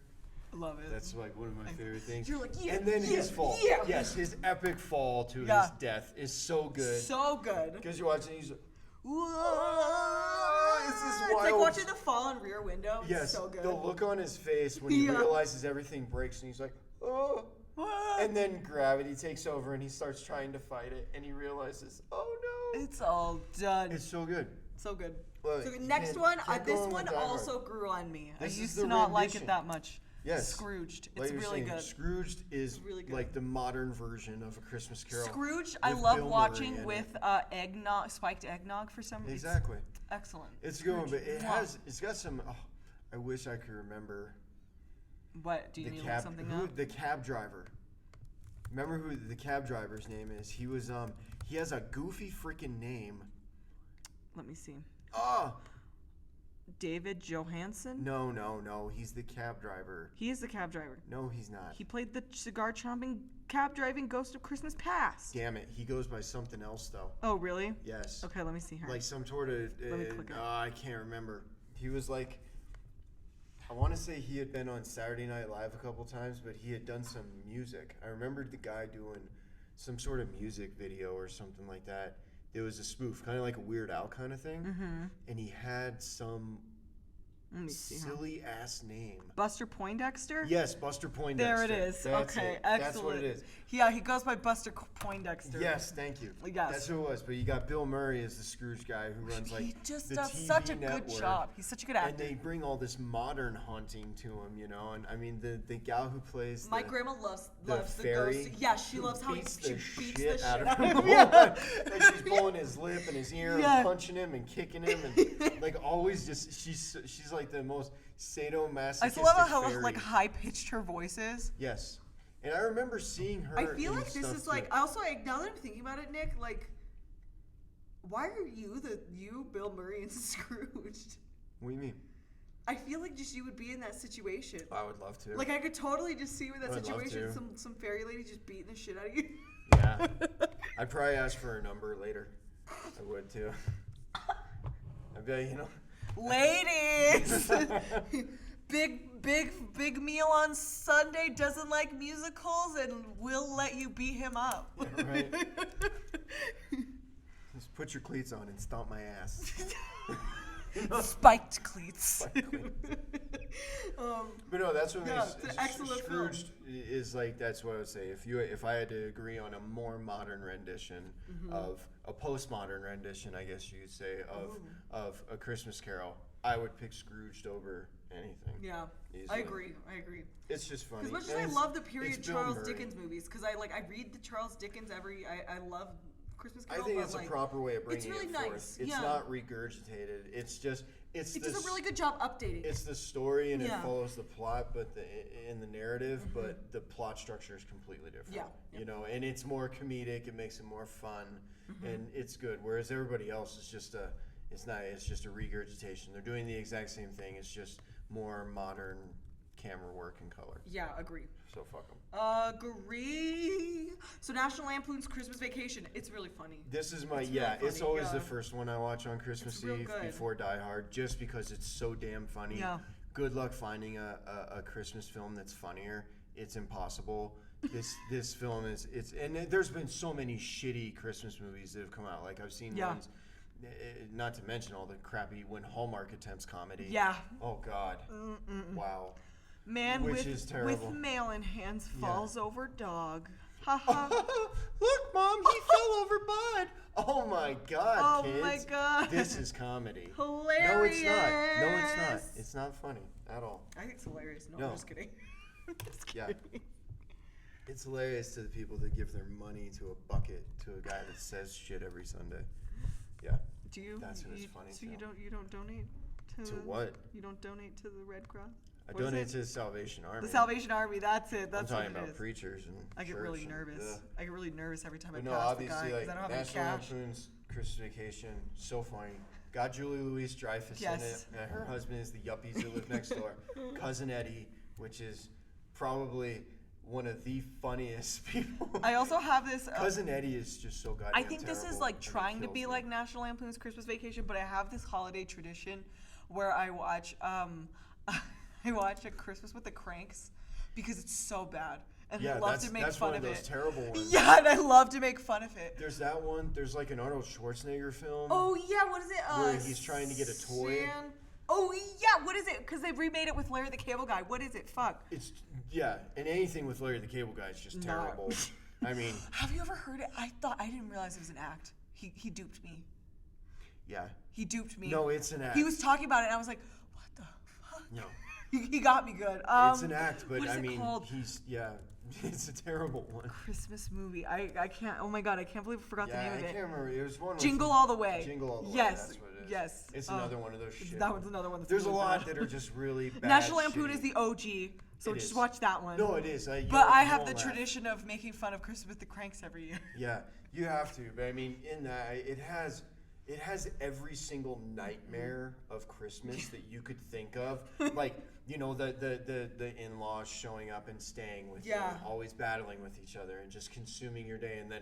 Speaker 2: I love it.
Speaker 1: That's like one of my favorite things.
Speaker 2: You're like,
Speaker 1: and then his fall. Yes, his epic fall to his death is so good.
Speaker 2: So good.
Speaker 1: Because you're watching, he's like,
Speaker 2: whoa! It's like watching the fall on Rear Window.
Speaker 1: Yes,
Speaker 2: it's so good.
Speaker 1: The look on his face when he realizes everything breaks and he's like, oh.
Speaker 2: What?
Speaker 1: And then gravity takes over and he starts trying to fight it and he realizes, oh no.
Speaker 2: It's all done.
Speaker 1: It's so good.
Speaker 2: So good.
Speaker 1: Well,
Speaker 2: so next one, this one also grew on me. I used to not like it that much.
Speaker 1: Yes.
Speaker 2: Scrooged.
Speaker 1: Like
Speaker 2: it's really good.
Speaker 1: Scrooged is really good. Like the modern version of A Christmas Carol.
Speaker 2: Scrooged, I love watching with eggnog, spiked eggnog for some reason.
Speaker 1: Exactly.
Speaker 2: Excellent.
Speaker 1: It's good, but it's got some. Oh, I wish I could remember.
Speaker 2: What do you need something up?
Speaker 1: The cab driver. Remember who the cab driver's name is? He was he has a goofy freaking name.
Speaker 2: Let me see.
Speaker 1: Ah.
Speaker 2: David Johansen?
Speaker 1: No. He's the cab driver.
Speaker 2: He is the cab driver.
Speaker 1: No, he's not.
Speaker 2: He played the cigar chomping, cab driving ghost of Christmas Past.
Speaker 1: Damn it. He goes by something else, though.
Speaker 2: Oh, really?
Speaker 1: Yes.
Speaker 2: Okay, let me see here.
Speaker 1: Like some sort of.
Speaker 2: Let me click it.
Speaker 1: I can't remember. He was like. I want to say he had been on Saturday Night Live a couple times, but he had done some music. I remembered the guy doing some sort of music video or something like that. It was a spoof, kind of like a Weird Al kind of thing. Mm-hmm. And he had some silly ass name.
Speaker 2: Buster Poindexter?
Speaker 1: Yes, Buster Poindexter.
Speaker 2: There it is.
Speaker 1: That's
Speaker 2: okay,
Speaker 1: it.
Speaker 2: Excellent.
Speaker 1: That's what it is.
Speaker 2: Yeah, he goes by Buster Poindexter.
Speaker 1: Yes, thank you.
Speaker 2: Yes.
Speaker 1: That's who it was. But you got Bill Murray as the Scrooge guy who runs like
Speaker 2: he just
Speaker 1: the
Speaker 2: does
Speaker 1: TV
Speaker 2: such a
Speaker 1: network.
Speaker 2: good job. He's such a good actor.
Speaker 1: And they bring all this modern haunting to him, And I mean, the gal who plays
Speaker 2: my grandma loves the
Speaker 1: fairy.
Speaker 2: Ghost. Yeah, she loves how he beats the shit
Speaker 1: out of him. Like she's pulling his lip and his ear and punching him and kicking him and like always just she's like the most sadomasochistic
Speaker 2: I still love how
Speaker 1: fairy.
Speaker 2: like high pitched her voice is.
Speaker 1: Yes. And I remember seeing her.
Speaker 2: I feel like this is like now that I'm thinking about it, Nick, like why are you Bill Murray and Scrooged?
Speaker 1: What do you mean?
Speaker 2: I feel like just you would be in that situation.
Speaker 1: I would love to.
Speaker 2: Like I could totally just see you in that situation. Some fairy lady just beating the shit out of you.
Speaker 1: Yeah. I'd probably ask for her number later. I would too. I'd be like,
Speaker 2: ladies, big meal on Sunday, doesn't like musicals, and we'll let you beat him up.
Speaker 1: Yeah, right. Just put your cleats on and stomp my ass.
Speaker 2: Spiked cleats.
Speaker 1: But no, that's what
Speaker 2: it's an excellent
Speaker 1: Scrooged is like. That's what I would say. If I had to agree on a more modern rendition of a postmodern rendition, I guess you could say of A Christmas Carol, I would pick Scrooged over anything.
Speaker 2: Yeah, easily. I agree.
Speaker 1: It's just funny.
Speaker 2: As much as I love the period Charles Dickens movies, because I read the Charles Dickens I love Christmas Carol.
Speaker 1: I think it's a proper way of bringing
Speaker 2: it
Speaker 1: forth.
Speaker 2: Nice.
Speaker 1: It's not regurgitated. It's just it
Speaker 2: does a really good job updating.
Speaker 1: It's the story and it follows the plot, but in the narrative, but the plot structure is completely different.
Speaker 2: Yeah.
Speaker 1: And it's more comedic. It makes it more fun, and it's good. Whereas everybody else is just it's just a regurgitation. They're doing the exact same thing. It's just more modern camera work and color.
Speaker 2: Yeah, agree.
Speaker 1: So fuck them.
Speaker 2: Agree. So National Lampoon's Christmas Vacation. It's really funny.
Speaker 1: This is my,
Speaker 2: It's really
Speaker 1: it's
Speaker 2: funny,
Speaker 1: always
Speaker 2: yeah.
Speaker 1: the first one I watch on Christmas
Speaker 2: It's real
Speaker 1: Eve
Speaker 2: good.
Speaker 1: before Die Hard, just because it's so damn funny.
Speaker 2: Yeah.
Speaker 1: Good luck finding a Christmas film that's funnier. It's impossible. This film is, and there's been so many shitty Christmas movies that have come out. Like I've seen ones, not to mention all the crappy when Hallmark attempts comedy.
Speaker 2: Yeah.
Speaker 1: Oh God. Wow.
Speaker 2: Man
Speaker 1: Which
Speaker 2: with
Speaker 1: is terrible.
Speaker 2: mail in hands falls over dog. Ha ha.
Speaker 1: Look, Mom, he fell over Bud. Oh my God,
Speaker 2: Oh
Speaker 1: kids.
Speaker 2: my God.
Speaker 1: This is comedy.
Speaker 2: Hilarious.
Speaker 1: No, it's not. No, it's not. It's not funny at all.
Speaker 2: I think it's hilarious. No,
Speaker 1: No.
Speaker 2: I'm just kidding. Just
Speaker 1: Yeah.
Speaker 2: kidding.
Speaker 1: It's hilarious to the people that give their money to a bucket to a guy that says shit every Sunday. Yeah.
Speaker 2: Do you?
Speaker 1: That's what it's funny
Speaker 2: So
Speaker 1: to.
Speaker 2: you don't donate
Speaker 1: To what?
Speaker 2: You don't donate to the Red Cross?
Speaker 1: I
Speaker 2: What is
Speaker 1: donate
Speaker 2: it?
Speaker 1: to the Salvation Army.
Speaker 2: The Salvation Army. That's it.
Speaker 1: I'm
Speaker 2: That's
Speaker 1: talking
Speaker 2: what it
Speaker 1: about
Speaker 2: is.
Speaker 1: preachers and
Speaker 2: I get
Speaker 1: church
Speaker 2: really
Speaker 1: and-
Speaker 2: nervous.
Speaker 1: ugh.
Speaker 2: I get really nervous every time
Speaker 1: But
Speaker 2: I
Speaker 1: no,
Speaker 2: pass the
Speaker 1: obviously,
Speaker 2: guy because
Speaker 1: like
Speaker 2: I don't have any
Speaker 1: National
Speaker 2: cash.
Speaker 1: Lampoon's Christmas Vacation, so funny. Got Julie Louis-Dreyfus in it.
Speaker 2: Yes.
Speaker 1: And her husband is the yuppies that live next door. Cousin Eddie, which is probably one of the funniest people.
Speaker 2: I also have this.
Speaker 1: Cousin Eddie is just so goddamn
Speaker 2: I think this is
Speaker 1: terrible,
Speaker 2: like
Speaker 1: and it
Speaker 2: trying to
Speaker 1: kills
Speaker 2: be
Speaker 1: me.
Speaker 2: like National Lampoon's Christmas Vacation, but I have this holiday tradition where I watch I watch A Christmas with the Cranks because it's so bad, and
Speaker 1: Yeah,
Speaker 2: I love to make
Speaker 1: that's
Speaker 2: fun
Speaker 1: one
Speaker 2: of
Speaker 1: of those
Speaker 2: it.
Speaker 1: terrible ones.
Speaker 2: Yeah, and I love to make fun of it.
Speaker 1: There's that one. There's like an Arnold Schwarzenegger film.
Speaker 2: Oh yeah, what is it?
Speaker 1: Where he's trying to get a toy.
Speaker 2: Oh yeah, what is it? Because they remade it with Larry the Cable Guy. What is it? Fuck.
Speaker 1: It's and anything with Larry the Cable Guy is just
Speaker 2: No.
Speaker 1: terrible. I mean,
Speaker 2: Have you ever heard it? I didn't realize it was an act. He duped me.
Speaker 1: yeah.
Speaker 2: He duped me.
Speaker 1: No, it's an act.
Speaker 2: He was talking about it, and I was like, what the fuck?
Speaker 1: No.
Speaker 2: He got me good.
Speaker 1: It's an act, but
Speaker 2: what is
Speaker 1: I
Speaker 2: it
Speaker 1: mean,
Speaker 2: called?
Speaker 1: it's a terrible one.
Speaker 2: Christmas movie. I can't. Oh my god, I can't believe I forgot the
Speaker 1: Yeah,
Speaker 2: name
Speaker 1: I
Speaker 2: of
Speaker 1: can't
Speaker 2: it.
Speaker 1: remember. It was one.
Speaker 2: Jingle
Speaker 1: with,
Speaker 2: All the Way.
Speaker 1: Jingle All the Way.
Speaker 2: Yes.
Speaker 1: That's what it is.
Speaker 2: Yes.
Speaker 1: It's another one of those shit.
Speaker 2: That one's another one. That's
Speaker 1: There's a
Speaker 2: really
Speaker 1: lot
Speaker 2: bad.
Speaker 1: that are just really bad.
Speaker 2: National Lampoon
Speaker 1: shitty.
Speaker 2: is the OG, so
Speaker 1: It
Speaker 2: just
Speaker 1: is.
Speaker 2: watch that one.
Speaker 1: No, it is.
Speaker 2: But I have the tradition of making fun of Christmas with the Cranks every year.
Speaker 1: Yeah, you have to. But I mean, in that, it has every single nightmare of Christmas that you could think of. Like, you know, the in-laws showing up and staying with you,
Speaker 2: Yeah.
Speaker 1: and always battling with each other and just consuming your day, and then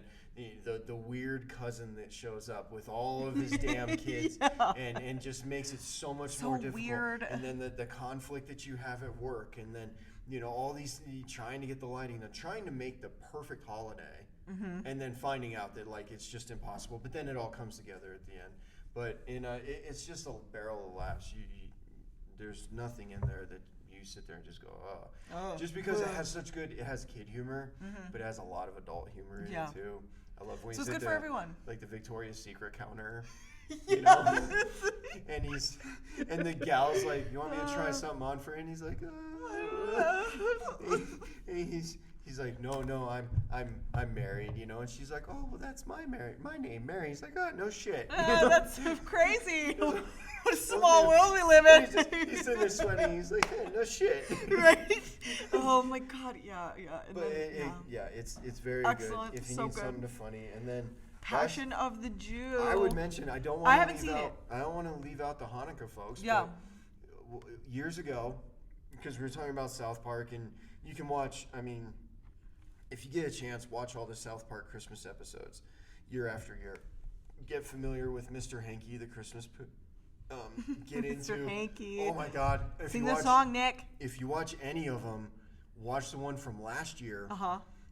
Speaker 1: the weird cousin that shows up with all of his damn kids
Speaker 2: Yeah.
Speaker 1: and just makes it so much
Speaker 2: So
Speaker 1: more difficult.
Speaker 2: weird.
Speaker 1: And then the conflict that you have at work, and then all these trying to get the lighting, and trying to make the perfect holiday.
Speaker 2: Mm-hmm.
Speaker 1: And then finding out that like it's just impossible, but then it all comes together at the end. But it's just a barrel of laughs. There's nothing in there that you sit there and just go,
Speaker 2: Oh.
Speaker 1: just because it has it has kid humor, but it has a lot of adult humor in
Speaker 2: Yeah.
Speaker 1: it too. I love when
Speaker 2: So
Speaker 1: he's
Speaker 2: it's
Speaker 1: at
Speaker 2: good for everyone.
Speaker 1: like the Victoria's Secret counter. You know, and the gal's like, "You want me to try something on for you?" And he's like, and he's like, "No, I'm married," and she's like, "Oh, well, that's my name, Mary." He's like, "Oh, no shit."
Speaker 2: That's crazy. What a small world we live in.
Speaker 1: He's sitting there sweating. He's like, "Hey, no shit."
Speaker 2: Right? Oh my god, yeah. And
Speaker 1: But
Speaker 2: then,
Speaker 1: it's very
Speaker 2: Excellent,
Speaker 1: good if you
Speaker 2: so
Speaker 1: need
Speaker 2: good.
Speaker 1: something to funny. And then
Speaker 2: Passion of the Jew.
Speaker 1: I would mention I don't
Speaker 2: I
Speaker 1: want
Speaker 2: haven't
Speaker 1: to
Speaker 2: seen
Speaker 1: leave
Speaker 2: it.
Speaker 1: out. I don't want to leave out the Hanukkah folks.
Speaker 2: Yeah.
Speaker 1: But years ago, because we were talking about South Park, and you can watch. I mean, if you get a chance, watch all the South Park Christmas episodes, year after year. Get familiar with Mr. Hanky, the Christmas poo. Get into.
Speaker 2: Mr. Hanky.
Speaker 1: Oh my God! If
Speaker 2: Sing
Speaker 1: you
Speaker 2: the
Speaker 1: watch,
Speaker 2: song, Nick.
Speaker 1: If you watch any of them, watch the one from last year.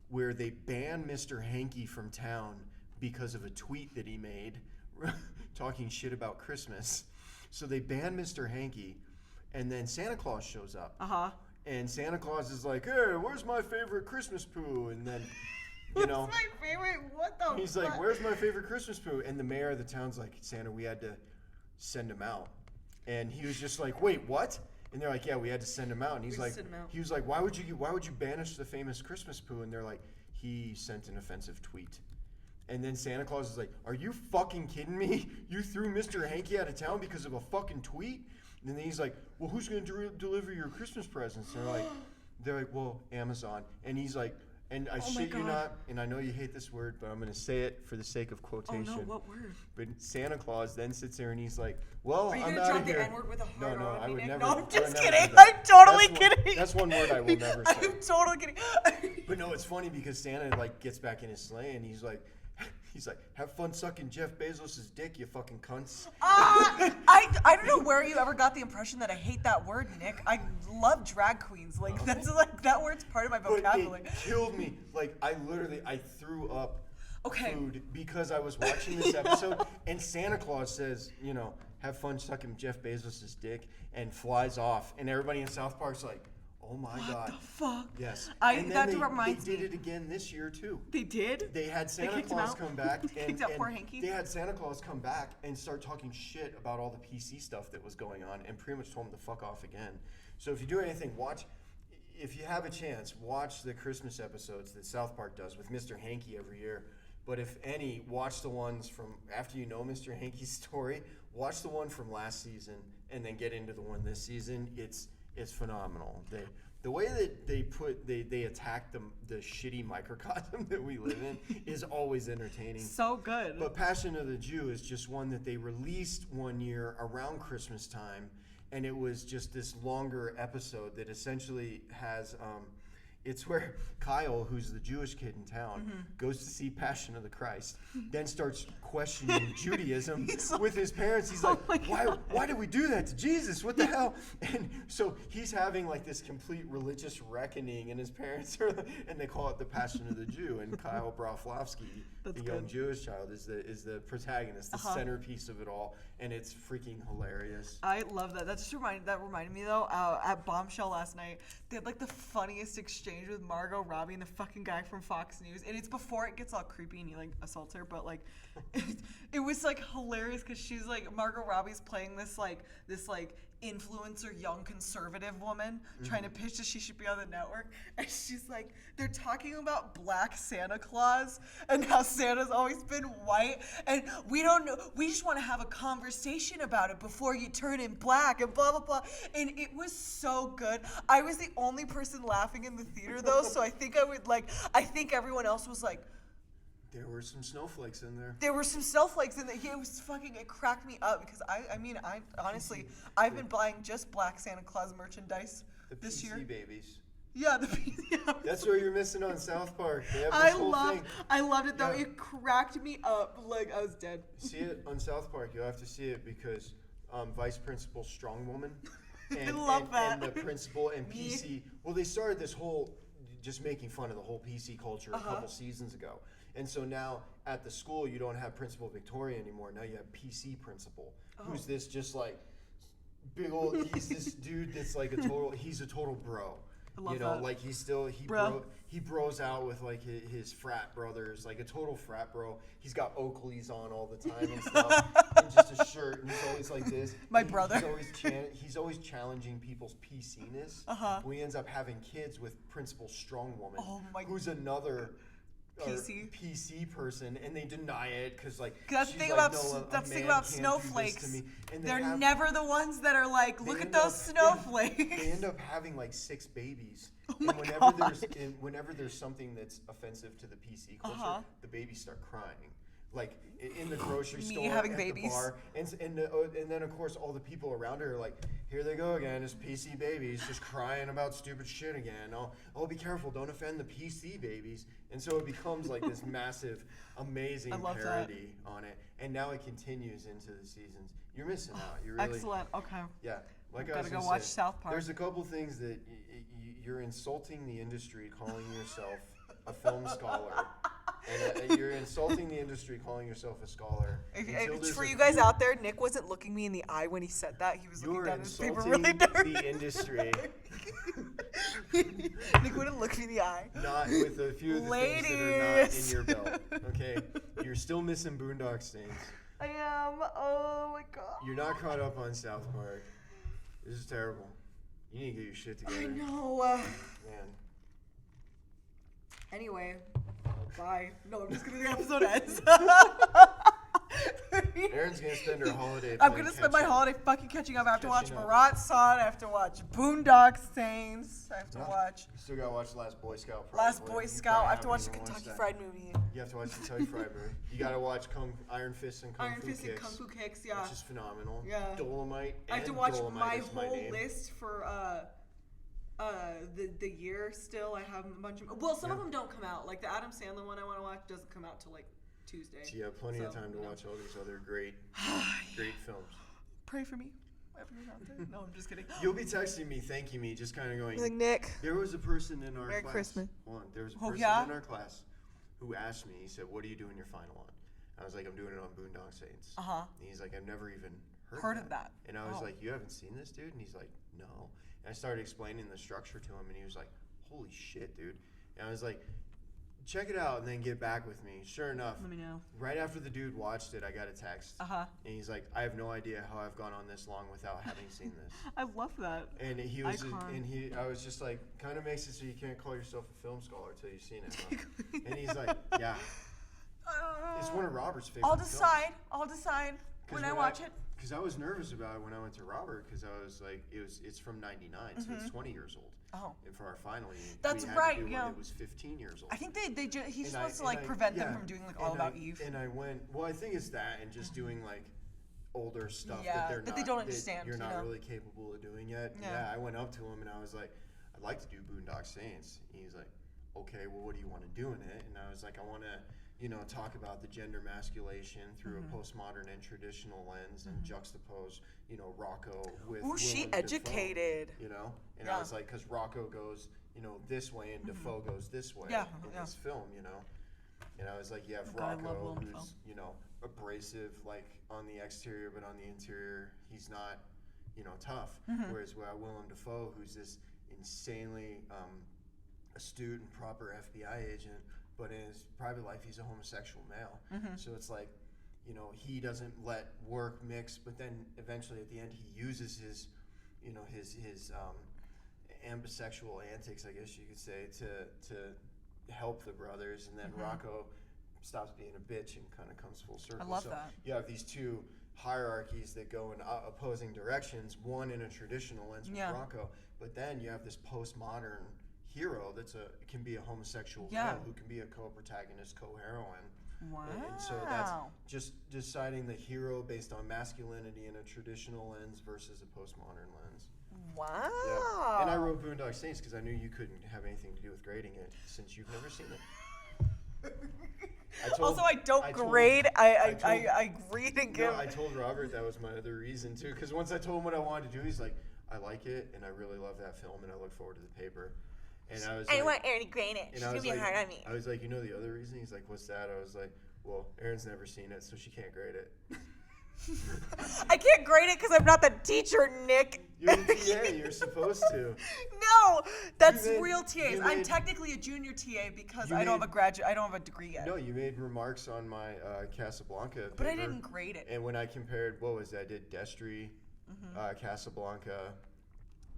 Speaker 1: Where they banned Mr. Hanky from town because of a tweet that he made talking shit about Christmas. So they banned Mr. Hanky, and then Santa Claus shows up. And Santa Claus is like, "Hey, where's my favorite Christmas poo?" And then,
Speaker 2: What's my favorite? What the
Speaker 1: he's
Speaker 2: fuck?
Speaker 1: like, "Where's my favorite Christmas poo?" And the mayor of the town's like, "Santa, we had to send him out." And he was just like, "Wait, what?" And they're like, "Yeah, we had to send him out." And he was like, "Why would you banish the famous Christmas poo?" And they're like, "He sent an offensive tweet." And then Santa Claus is like, "Are you fucking kidding me? You threw Mr. Hanky out of town because of a fucking tweet?" And then he's like, "Well, who's going to deliver your Christmas presents?" And they're like, "Well, Amazon." And he's like, And I
Speaker 2: Oh my
Speaker 1: shit you
Speaker 2: God.
Speaker 1: not, and I know you hate this word, but I'm going to say it for the sake of
Speaker 2: Oh
Speaker 1: quotation.
Speaker 2: no, what word?
Speaker 1: But Santa Claus then sits there and he's like, well,
Speaker 2: Are you
Speaker 1: I'm
Speaker 2: gonna
Speaker 1: out
Speaker 2: drop
Speaker 1: of
Speaker 2: the
Speaker 1: here.
Speaker 2: N-word with a
Speaker 1: No,
Speaker 2: hard
Speaker 1: no,
Speaker 2: on
Speaker 1: I
Speaker 2: me,
Speaker 1: would
Speaker 2: Nick?
Speaker 1: never.
Speaker 2: No, I'm
Speaker 1: I would
Speaker 2: just
Speaker 1: never
Speaker 2: kidding.
Speaker 1: do that.
Speaker 2: I'm totally
Speaker 1: That's
Speaker 2: kidding.
Speaker 1: That's one word I will never say.
Speaker 2: I'm totally kidding.
Speaker 1: But no, it's funny because Santa like gets back in his sleigh and he's like, have fun sucking Jeff Bezos' dick, you fucking cunts.
Speaker 2: I don't know where you ever got the impression that I hate that word, Nick. I love drag queens. Like that's like that word's part of my
Speaker 1: But
Speaker 2: vocabulary.
Speaker 1: it killed me. Like I threw up
Speaker 2: Okay.
Speaker 1: food because I was watching this episode and Santa Claus says, have fun sucking Jeff Bezos' dick and flies off, and everybody in South Park's like, oh my God.
Speaker 2: What the fuck?
Speaker 1: Yes.
Speaker 2: That
Speaker 1: they
Speaker 2: reminds me.
Speaker 1: did it again this year too.
Speaker 2: They did?
Speaker 1: They had Santa
Speaker 2: kicked him
Speaker 1: Claus
Speaker 2: out?
Speaker 1: come back
Speaker 2: They
Speaker 1: and,
Speaker 2: kicked out
Speaker 1: and
Speaker 2: poor Hanky?
Speaker 1: they had Santa Claus come back and start talking shit about all the PC stuff that was going on and pretty much told him to fuck off again. So if you do anything, if you have a chance, watch the Christmas episodes that South Park does with Mr. Hanky every year. But if any, watch the ones from after you know Mr. Hanky's story, watch the one from last season and then get into the one this season. It's phenomenal. The way that they attack the shitty microcosm that we live in is always entertaining.
Speaker 2: So good.
Speaker 1: But Passion of the Jew is just one that they released one year around Christmas time, and it was just this longer episode that essentially has it's where Kyle, who's the Jewish kid in town, goes to see Passion of the Christ, then starts questioning Judaism with his parents. He's like, why did we do that to Jesus? What the hell? And so he's having like this complete religious reckoning, and his parents are, and they call it the Passion of the Jew. And Kyle Broflovsky, the young Jewish child, is the protagonist, the centerpiece of it all, and it's freaking hilarious.
Speaker 2: I love that. That reminded me though. At Bombshell last night, they had like the funniest exchange with Margot Robbie and the fucking guy from Fox News, and it's before it gets all creepy and he like assaults her. But like, it was like hilarious because she's like Margot Robbie's playing this influencer young conservative woman trying to pitch that she should be on the network, and she's like, they're talking about black Santa Claus and how Santa's always been white, and we don't know, we just want to have a conversation about it before you turn in black and blah blah blah. And it was so good. I was the only person laughing in the theater though, so I think everyone else was like,
Speaker 1: there were some snowflakes in there.
Speaker 2: there were some snowflakes in there. It cracked me up because I've been buying just black Santa Claus merchandise this year.
Speaker 1: The PC babies.
Speaker 2: Yeah, the PC. Yeah.
Speaker 1: That's what you're missing on South Park. They have this whole thing.
Speaker 2: I loved it though.
Speaker 1: Yeah.
Speaker 2: It cracked me up like I was dead.
Speaker 1: See it on South Park. You'll have to see it because Vice Principal Strong Woman.
Speaker 2: I love that.
Speaker 1: And the principal and PC. Well, they started this whole just making fun of the whole PC culture a couple seasons ago. And so now at the school, you don't have Principal Victoria anymore. Now you have PC Principal, who's this just like big old, he's this dude that's like he's a total bro.
Speaker 2: I love that.
Speaker 1: Like he bros out with like his frat brothers, like a total frat bro. He's got Oakleys on all the time and stuff, and just a shirt, and he's always like this.
Speaker 2: My brother.
Speaker 1: He's always challenging people's PC-ness. Well, he ends up having kids with Principal Strong Woman, who's another PC person, and they deny it because like
Speaker 2: that's the thing about snowflakes.
Speaker 1: And
Speaker 2: they're never the ones that are like, look at those snowflakes.
Speaker 1: They end up having like 6 babies. And whenever there's something that's offensive to the PC culture, the babies start crying. Like in the grocery store,
Speaker 2: having
Speaker 1: at
Speaker 2: babies.
Speaker 1: the bar, and then of course all the people around her are like, here they go again, it's PC babies just crying about stupid shit again. Oh, be careful, don't offend the PC babies. And so it becomes like this massive, amazing parody on it. And now it continues into the seasons. You're missing out. You're really
Speaker 2: excellent. Okay.
Speaker 1: Yeah, like
Speaker 2: Gotta go watch South Park.
Speaker 1: There's a couple things that you're insulting the industry calling yourself a film scholar. And you're insulting the industry calling yourself a scholar.
Speaker 2: For you guys out there, Nick wasn't looking me in the eye when he said that. He was looking down at his paper really nervous.
Speaker 1: The industry.
Speaker 2: Nick wouldn't look me in the eye.
Speaker 1: Not with a few of the things that are not in your belt. Okay? You're still missing Boondock Saints.
Speaker 2: I am. Oh my god.
Speaker 1: You're not caught up on South Park. This is terrible. You need to get your shit together.
Speaker 2: I know.
Speaker 1: Man.
Speaker 2: Anyway, bye. No, I'm just kidding. The episode ends.
Speaker 1: Erin's gonna spend her holiday.
Speaker 2: I'm
Speaker 1: playing
Speaker 2: gonna spend my
Speaker 1: catch-up.
Speaker 2: holiday fucking catching up. I have to watch
Speaker 1: Catching up.
Speaker 2: Marat Son. I have to watch Boondock Saints. I have to
Speaker 1: Yeah.
Speaker 2: watch
Speaker 1: You still gotta watch Last Boy Scout.
Speaker 2: Last
Speaker 1: probably.
Speaker 2: Boy
Speaker 1: You
Speaker 2: Scout.
Speaker 1: probably
Speaker 2: I have to watch the
Speaker 1: haven't even watched
Speaker 2: Kentucky
Speaker 1: that.
Speaker 2: Fried Movie.
Speaker 1: You have to watch Kentucky Fried Movie. You gotta watch Iron Fist and Kung
Speaker 2: Iron
Speaker 1: Fu
Speaker 2: Fist and
Speaker 1: Kicks,
Speaker 2: Kung Fu Kicks. Yeah.
Speaker 1: which is phenomenal.
Speaker 2: Yeah.
Speaker 1: Dolomite.
Speaker 2: I have to
Speaker 1: and
Speaker 2: watch
Speaker 1: Dolomite
Speaker 2: my
Speaker 1: is
Speaker 2: whole
Speaker 1: name.
Speaker 2: list for the year still. I have a bunch of some of them don't come out. Like the Adam Sandler one I want to watch doesn't come out till like Tuesday.
Speaker 1: So you have plenty of time to watch all these other great films.
Speaker 2: Pray for me. Everyone out there. No, I'm just kidding.
Speaker 1: You'll be texting me, thanking me, just kind of going.
Speaker 2: Like Nick.
Speaker 1: There was a person in our
Speaker 2: Merry
Speaker 1: class.
Speaker 2: Christmas.
Speaker 1: Hold on. There was a
Speaker 2: Oh,
Speaker 1: person
Speaker 2: yeah?
Speaker 1: in our class who asked me. He said, "What are you doing your final on?" I was like, "I'm doing it on Boondock Saints."
Speaker 2: Uh-huh.
Speaker 1: And he's like, "I've never even
Speaker 2: Heard of that.
Speaker 1: And I was
Speaker 2: Oh.
Speaker 1: like, "You haven't seen this, dude?" And he's like, "No." And I started explaining the structure to him, and he was like, "Holy shit, dude!" And I was like, "Check it out, and then get back with me." Sure enough,
Speaker 2: Let me know.
Speaker 1: right after the dude watched it, I got a text,
Speaker 2: Uh-huh.
Speaker 1: and he's like, "I have no idea how I've gone on this long without having seen this."
Speaker 2: I love that.
Speaker 1: And he was,
Speaker 2: Icon.
Speaker 1: I was just like, kind of makes it so you can't call yourself a film scholar till you've seen it. Huh? And he's like, "Yeah, it's one of Robert's favorite."
Speaker 2: I'll decide when I watch it.
Speaker 1: Because I was nervous about it when I went to Robert, because I was like, it's from '99, so it's 20 years old.
Speaker 2: Oh.
Speaker 1: And for our final,
Speaker 2: That's
Speaker 1: we had
Speaker 2: right,
Speaker 1: to do
Speaker 2: yeah.
Speaker 1: when it was 15 years old.
Speaker 2: I think he's
Speaker 1: And
Speaker 2: supposed to prevent them from doing like All About Eve.
Speaker 1: And I went, well, I think it's that, and just doing like older stuff
Speaker 2: Yeah,
Speaker 1: that
Speaker 2: they don't understand,
Speaker 1: You're
Speaker 2: you
Speaker 1: not
Speaker 2: know?
Speaker 1: really capable of doing yet.
Speaker 2: Yeah.
Speaker 1: I went up to him and I was like, "I'd like to do Boondock Saints." And he's like, "Okay, well, what do you want to do in it?" And I was like, "I want to, talk about the gender masculation through a postmodern and traditional lens and juxtapose, Rocco with
Speaker 2: Ooh, she
Speaker 1: Willem Dafoe,
Speaker 2: educated.
Speaker 1: And
Speaker 2: Yeah.
Speaker 1: I was like, because Rocco goes, this way and Defoe goes this way in this film, And I was like, you have
Speaker 2: God, I love
Speaker 1: Rocco,
Speaker 2: Willem
Speaker 1: who's, abrasive, like on the exterior, but on the interior, he's not, tough. Whereas Willem Dafoe, who's this insanely astute and proper FBI agent, but in his private life, he's a homosexual male. So it's like, he doesn't let work mix, but then eventually at the end, he uses his, his ambisexual antics, I guess you could say, to help the brothers, and then Rocco stops being a bitch and kind of comes full circle.
Speaker 2: I love
Speaker 1: so
Speaker 2: that.
Speaker 1: You have these two hierarchies that go in opposing directions, one in a traditional lens with Rocco, but then you have this postmodern hero can be a homosexual male who can be a co-protagonist, co-heroine.
Speaker 2: Wow.
Speaker 1: And so that's just deciding the hero based on masculinity in a traditional lens versus a postmodern lens.
Speaker 2: Wow.
Speaker 1: Yeah. And I wrote Boondock Saints because I knew you couldn't have anything to do with grading it since you've never seen it.
Speaker 2: I don't grade. I read and give.
Speaker 1: No, I told Robert that was my other reason too, because once I told him what I wanted to do, he's like, "I like it, and I really love that film, and I look forward to the paper." And I was like,
Speaker 2: want Erynn to grade it. She's gonna be hard on me.
Speaker 1: I was like, "You know the other reason?" He's like, "What's that?" I was like, "Well, Erin's never seen it, so she can't grade it."
Speaker 2: I can't grade it because I'm not the teacher, Nick.
Speaker 1: You're the TA. You're supposed to.
Speaker 2: No, that's
Speaker 1: You made-
Speaker 2: real TAs.
Speaker 1: you
Speaker 2: I'm
Speaker 1: made-
Speaker 2: technically a junior TA because
Speaker 1: you
Speaker 2: I don't
Speaker 1: made-
Speaker 2: have a graduate. I don't have a degree yet.
Speaker 1: No, you made remarks on my Casablanca
Speaker 2: But I
Speaker 1: paper.
Speaker 2: didn't grade it.
Speaker 1: And when I compared, what was that? I did Destry, Casablanca.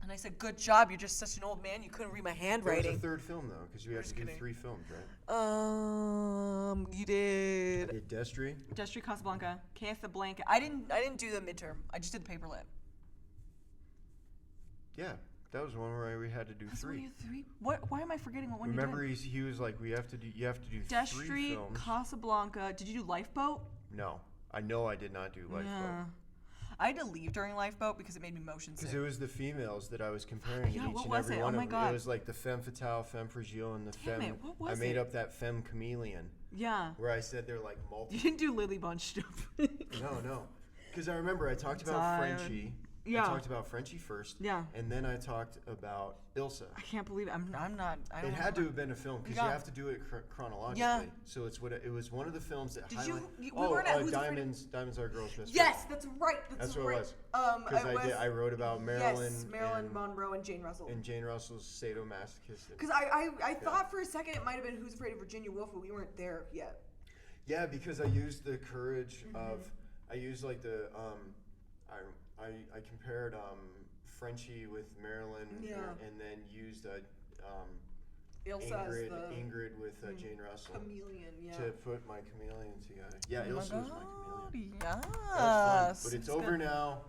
Speaker 2: And I said, "Good job. You're just such an old man. You couldn't read my
Speaker 1: There was
Speaker 2: handwriting."
Speaker 1: a third film though, because we had to do
Speaker 2: kidding.
Speaker 1: 3 films, right?
Speaker 2: You
Speaker 1: I
Speaker 2: did.
Speaker 1: did Destry.
Speaker 2: Destry Casablanca, Casablanca. I didn't do the midterm. I just did the paperlet.
Speaker 1: Yeah, that was one where we had to do
Speaker 2: That's
Speaker 1: 3.
Speaker 2: only 3. What? Why am I forgetting what one
Speaker 1: Remember,
Speaker 2: you did?
Speaker 1: he was like, you have to do 3
Speaker 2: Destry,
Speaker 1: films.
Speaker 2: Casablanca. Did you do Lifeboat?
Speaker 1: No, I know I did not do Lifeboat.
Speaker 2: Yeah. I had to leave during Lifeboat because it made me motion sick.
Speaker 1: Because it was the females that I was comparing
Speaker 2: Yeah,
Speaker 1: in each
Speaker 2: what
Speaker 1: and
Speaker 2: was
Speaker 1: every
Speaker 2: it?
Speaker 1: one
Speaker 2: Oh my
Speaker 1: of them.
Speaker 2: God.
Speaker 1: It was like the femme fatale, femme fragile, and the
Speaker 2: Damn
Speaker 1: femme.
Speaker 2: it, what was
Speaker 1: I made
Speaker 2: it?
Speaker 1: up that femme chameleon,
Speaker 2: Yeah.
Speaker 1: where I said they're like
Speaker 2: You
Speaker 1: multi.
Speaker 2: didn't do Lily Bunch stuff.
Speaker 1: No. Because I remember I talked about
Speaker 2: Tired.
Speaker 1: Frenchie.
Speaker 2: Yeah.
Speaker 1: I talked about Frenchie first.
Speaker 2: Yeah.
Speaker 1: And then I talked about Ilsa.
Speaker 2: I can't believe it. I'm not. I don't
Speaker 1: It had to
Speaker 2: remember.
Speaker 1: have been a film because
Speaker 2: Yeah.
Speaker 1: you have to do it chronologically.
Speaker 2: Yeah.
Speaker 1: So it was one of the films that
Speaker 2: Did you-
Speaker 1: highlight.
Speaker 2: we weren't at Who's Afraid of-
Speaker 1: Diamonds Are a Girl's Best Friend.
Speaker 2: Yes, that's right.
Speaker 1: That's what
Speaker 2: right.
Speaker 1: it was. Because I wrote about Marilyn.
Speaker 2: Yes, Marilyn
Speaker 1: and,
Speaker 2: Monroe and Jane Russell.
Speaker 1: and Jane Russell's sadomasochistic.
Speaker 2: Because I thought for a second it might have been Who's Afraid of Virginia Woolf, but we weren't there yet.
Speaker 1: Yeah, because I used the courage
Speaker 2: Mm-hmm.
Speaker 1: of, I used like the, I compared Frenchie with Marilyn,
Speaker 2: Yeah.
Speaker 1: and then used
Speaker 2: Ilsa as the
Speaker 1: Ingrid with Jane Russell.
Speaker 2: chameleon, yeah.
Speaker 1: To put my chameleon together. Yeah,
Speaker 2: Oh my
Speaker 1: Ilsa was my chameleon.
Speaker 2: Yeah.
Speaker 1: That was fun, but it's over now.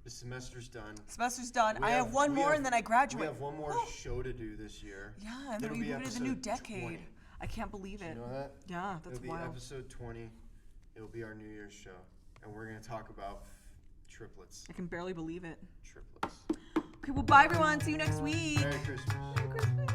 Speaker 1: The semester's done.
Speaker 2: Semester's done. I have one more and then I graduate.
Speaker 1: We have one more show to do this year.
Speaker 2: Yeah, and then we move into the new decade.
Speaker 1: 20.
Speaker 2: I can't believe it.
Speaker 1: You know that?
Speaker 2: Yeah, that's
Speaker 1: It'll
Speaker 2: wild.
Speaker 1: be episode 20. It'll be our New Year's show. And we're going to talk about triplets.
Speaker 2: I can barely believe it.
Speaker 1: Triplets.
Speaker 2: Okay, well, bye everyone. See you next week.
Speaker 1: Merry Christmas.
Speaker 2: Merry Christmas.